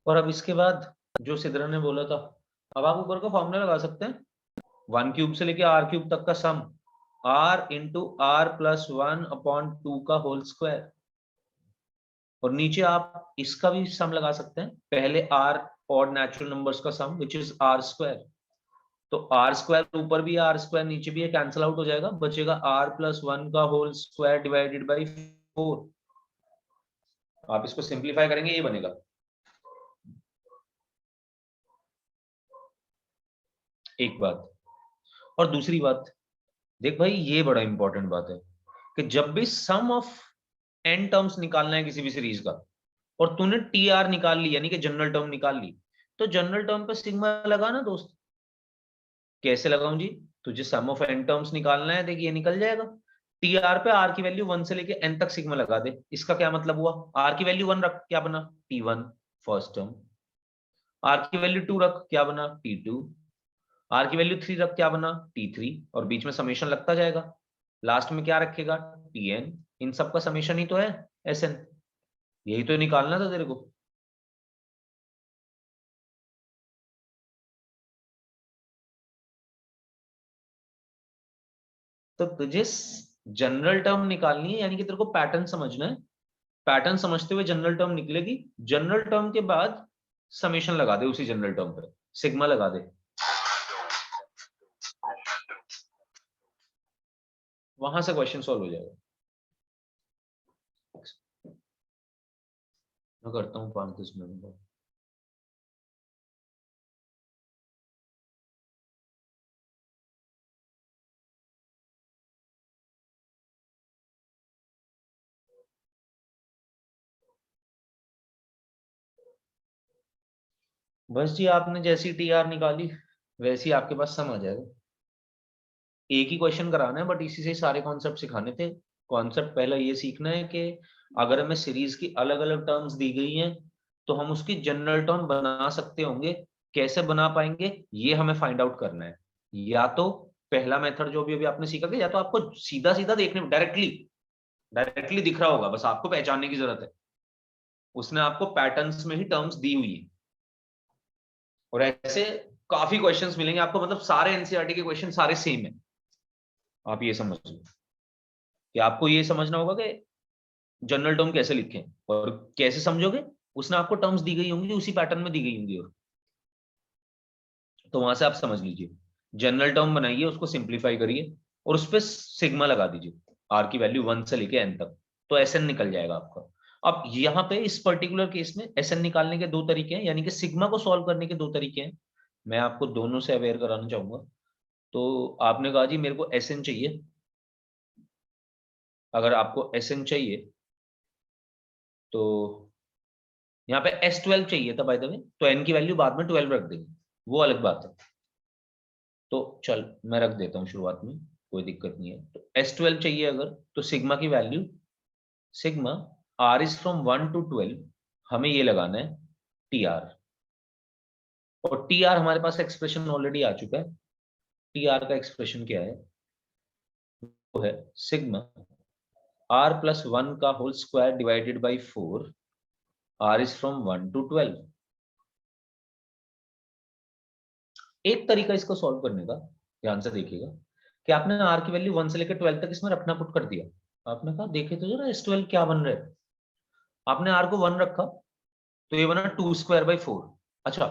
Speaker 2: और अब इसके बाद जो सिद्रा ने बोला था, अब आप ऊपर का फॉर्मूला लगा सकते हैं, 1 क्यूब से लेके r क्यूब तक का सम r इंटू r प्लस 1/2 का होल स्क्वायर, और नीचे आप इसका भी सम लगा सकते हैं, पहले r और नेचुरल नंबर्स का सम विच इज r स्क्वायर, तो r स्क्वायर ऊपर भी है r स्क्वायर नीचे भी है, कैंसिल आउट हो जाएगा, बचेगा r प्लस 1 का होल स्क्वायर डिवाइडेड बाई 4। आप इसको सिंप्लीफाई करेंगे ये बनेगा। एक बात, और दूसरी बात देख भाई, ये बड़ा इंपॉर्टेंट बात है कि जब भी सम ऑफ n टर्म्स निकालना है किसी भी सीरीज का, और तूने TR निकाल ली यानी कि जनरल टर्म निकाल ली, तो जनरल टर्म पे सिग्मा लगा ना दोस्त। कैसे लगाऊं जी? तुझे सम ऑफ n टर्म्स निकालना है, देख ये निकल जाएगा। TR पे r की वैल्यू 1 से लेके n तक सिग्मा लगा दे। इसका क्या मतलब हुआ? r की वैल्यू 1 रख, क्या बना? T1 first term. r की वैल्यू 2 रख, क्या बना? T2। r की वैल्यू 3 रख, क्या बना? T3, और बीच में समेशन लगता जाएगा। लास्ट में क्या रखेगा? Tn। इन सब का समेशन ही तो है Sn। यही तो निकालना था तेरे को। तो तुझे जनरल टर्म निकालनी है, यानी कि तेरे को पैटर्न समझना है। पैटर्न समझते हुए जनरल टर्म निकलेगी, जनरल टर्म के बाद समेशन लगा दे, उसी जनरल टर्म पे सिग्मा लगा दे, वहां से क्वेश्चन सॉल्व हो जाएगा। मैं करता हूँ 5-10 मिनट में। बस जी, आपने जैसी TR निकाली वैसी आपके पास सम आ जाएगा। एक ही क्वेश्चन कराना है, बट इसी से सारे कॉन्सेप्ट सिखाने थे। कॉन्सेप्ट पहला ये सीखना है कि अगर हमें सीरीज की अलग अलग टर्म्स दी गई हैं तो हम उसकी जनरल टर्म बना सकते होंगे। कैसे बना पाएंगे ये हमें फाइंड आउट करना है। या तो पहला मेथड जो भी अभी आपने सीखा कि या तो आपको सीधा सीधा देखने डायरेक्टली दिख रहा होगा, बस आपको पहचानने की जरूरत है। उसने आपको पैटर्न्स में ही टर्म्स दी हुई है, और ऐसे काफी क्वेश्चंस मिलेंगे आपको, मतलब सारे एनसीईआरटी के क्वेश्चन सारे सेम है। आप ये समझ लो कि आपको ये समझना होगा कि जनरल टर्म कैसे लिखें, और कैसे समझोगे? उसने आपको टर्म्स दी गई होंगी, उसी पैटर्न में दी गई होंगी, और तो वहां से आप समझ लीजिए। जनरल टर्म बनाइए, उसको सिंप्लीफाई करिए, और उस पर सिग्मा लगा दीजिए, r की वैल्यू 1 से लेके n तक, तो Sn निकल जाएगा आपका। अब यहाँ पे इस पर्टिकुलर केस में Sn निकालने के दो तरीके हैं, यानी कि सिग्मा को सॉल्व करने के दो तरीके हैं। मैं आपको दोनों से अवेयर कराना चाहूंगा। तो आपने कहा जी मेरे को Sn चाहिए। अगर आपको Sn चाहिए तो यहाँ पे S12 चाहिए था बाय द वे, तो n की वैल्यू बाद में 12 रख देंगे, वो अलग बात है। तो चल मैं रख देता हूँ शुरुआत में, कोई दिक्कत नहीं है। तो S12 चाहिए अगर, तो सिग्मा की value, sigma r is from 1 to 12, हमें ये लगाना है TR, और TR हमारे पास एक्सप्रेशन ऑलरेडी आ चुका है। TR का एक्सप्रेशन क्या है? वो है सिग्मा r प्लस 1 का whole square divided by 4, r is from 1 to 12। एक तरीका इसको सॉल्व करने का, ध्यान से देखिएगा, कि आपने r की वैल्यू 1 से लेकर 12 तक इसमें रखना पुट कर दिया। आपने कहा देखे तो जरा S12 क्या बन रहा है। आपने r को 1 रखा तो ये बना 2 स्क्वायर बाई 4। अच्छा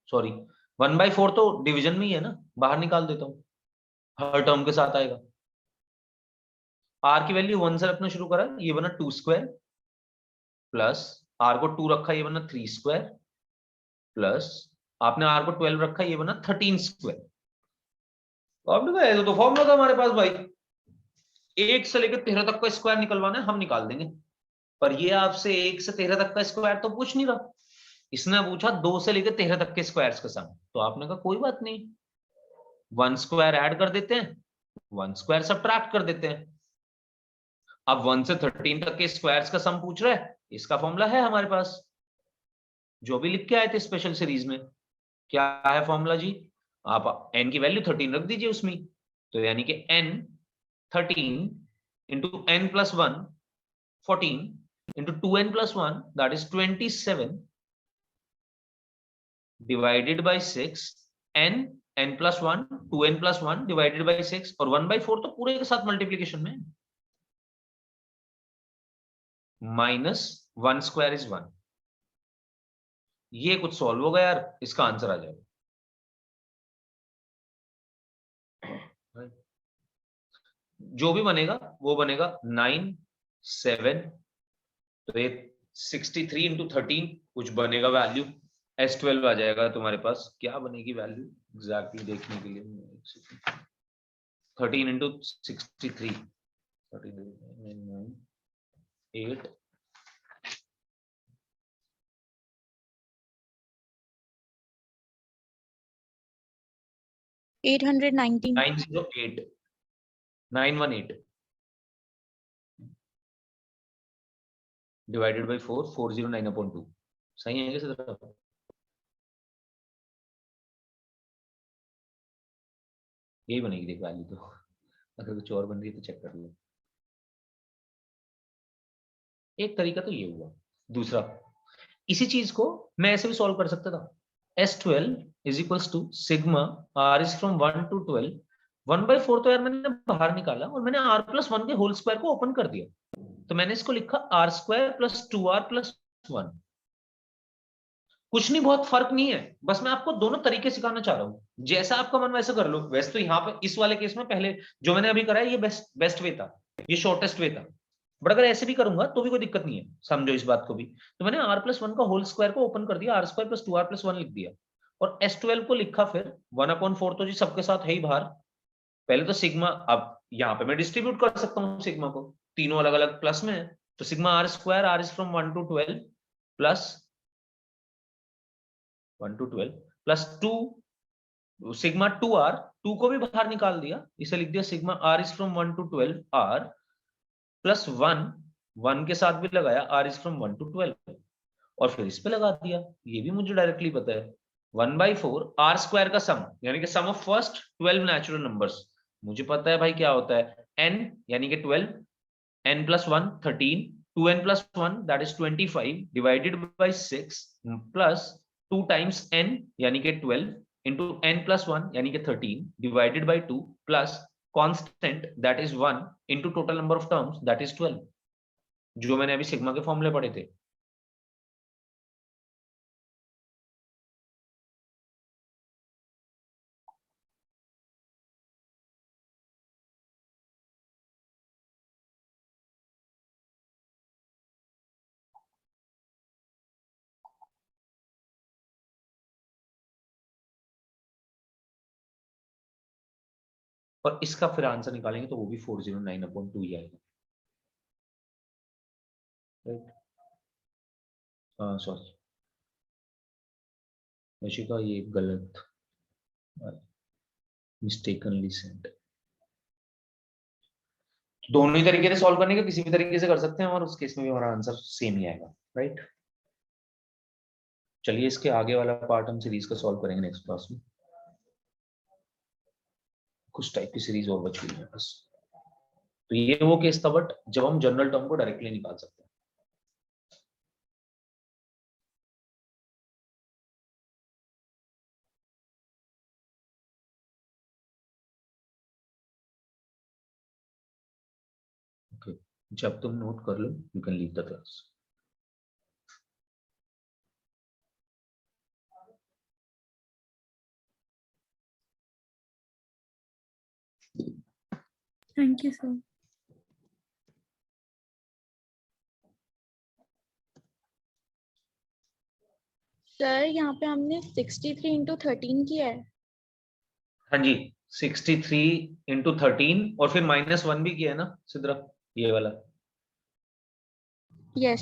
Speaker 2: सॉरी, 1/4 तो डिवीजन में ही है ना, बाहर निकाल देता हूं, हर टर्म के साथ आएगा। r की वैल्यू 1 से रखना शुरू करा, ये बना 2 स्क्वायर, प्लस r को 2 रखा, ये बना 3 स्क्वायर, प्लस आपने r को 12 रखा, ये बना 13 स्क्वायर। आपने कहा ऐसा तो फॉर्मूला था हमारे पास भाई, 1 से लेकर 13 तक का स्क्वायर निकलवाना है, हम निकाल देंगे। पर ये आपसे 1 से 13 तक का स्क्वायर तो पूछ नहीं रहा, इसने पूछा 2 से लेकर 13 तक के स्क्वायर्स का सम। तो आपने कहा कोई बात नहीं, 1 स्क्वायर ऐड कर देते हैं, 1 स्क्वायर सब्ट्रैक्ट कर देते हैं। अब 1 से 13 तक के स्क्वायर्स का सम पूछ रहा है, इसका फॉर्मूला है हमारे पास, जो भी लिख के आए थे स्पेशल सीरीज में। क्या है फॉर्मूला जी? आप n की वैल्यू 13 रख दीजिए उसमें, तो यानी कि n 13 into n plus 1 14 into 2n plus 1 that is 27 divided by 6 n n+1 2n+1 divided by 6 और 1/4 तो पूरे के साथ मल्टीप्लीकेशन में -1 स्क्वायर इज 1। ये कुछ सॉल्व होगा यार, इसका आंसर आ जाएगा। जो भी बनेगा वो बनेगा 9 7, तो ये 63 into 13 कुछ बनेगा वैल्यू, S12 आ जाएगा तुम्हारे पास। क्या बनेगी वैल्यू एग्जैक्टली देखने के लिए 13 into 63 8
Speaker 3: 819
Speaker 2: 908 918 डिवाइडेड बाई 4 409/2 सही है किसी तरह? यही बनेगी देख वैल्यू। तो अगर कुछ और बन रही है तो चेक कर लो। एक तरीका तो ये हुआ। दूसरा, इसी चीज को मैं ऐसे भी सॉल्व कर सकता था। S12 is equals to sigma r is from 1 to 12। 1/4 तो यार मैंने बाहर निकाला और मैंने r+1 के होल स्क्वायर को ओपन कर दिया, तो मैंने इसको लिखा r² + 2r+1। कुछ नहीं, बहुत फर्क नहीं है, बस मैं आपको दोनों तरीके सिखाना चाह रहा हूं। जैसा आपका मन वैसे कर लो। वैसे तो यहाँ पे इस वाले केस में पहले जो मैंने अभी करा है ये बेस्ट वे था, ये शॉर्टेस्ट वे था, बट अगर ऐसे भी करूंगा तो भी कोई दिक्कत नहीं है, समझो इस बात को भी। तो मैंने r+1 का होल स्क्वायर को ओपन कर दिया, r² + 2r+1 लिख दिया और S12 को लिखा फिर 1/4 तो जी सबके साथ है ही बाहर। पहले तो सिग्मा, अब यहाँ पे मैं डिस्ट्रीब्यूट कर सकता हूँ सिग्मा को, तीनों अलग अलग प्लस में है, तो sigma r² r is from 1 to 12 plus 1 to 12 plus 2 sigma 2r, 2 को भी बाहर निकाल दिया, इसे लिख दिया sigma r is from 1 to 12 r plus 1 के साथ भी लगाया r इज फ्रॉम 1 to 12 और फिर इस पे लगा दिया। ये भी मुझे डायरेक्टली पता है 1/4 r² का सम, यानी कि sum of first 12 natural numbers. मुझे पता है भाई क्या होता है, n यानी कि 12, n+1 13, 2n+1 that is 25 divided by 6 plus 2 times n यानी कि 12 into n+1 यानी कि 13 divided by 2 plus constant that is 1 into total number of terms that is 12, जो मैंने अभी सिग्मा के फॉर्मूले पढ़े थे। और इसका फिर आंसर निकालेंगे तो वो भी 409/2 ही आएगा। सॉरी यशिका, ये गलत, मिस्टेकनली सेंड। दोनों ही तरीके से सॉल्व करने के किसी भी तरीके से कर सकते हैं और उस केस में भी हमारा आंसर सेम ही आएगा, राइट। चलिए इसके आगे वाला पार्ट हम सीरीज का सॉल्व करेंगे नेक्स्ट क्लास में। कुछ टाइप की सीरीज और बची हुई है बस। तो ये वो केस था बट जब हम जनरल टर्म को डायरेक्टली निकाल सकते हैं। ओके, जब तुम नोट कर लो you can leave the class.
Speaker 4: Thank you, sir.
Speaker 3: Sir यहाँ पे हमने 63 into 13 किया है।
Speaker 2: हाँ जी, 63 into 13 और फिर -1 भी किया है ना सिद्रा, ये वाला।
Speaker 3: यस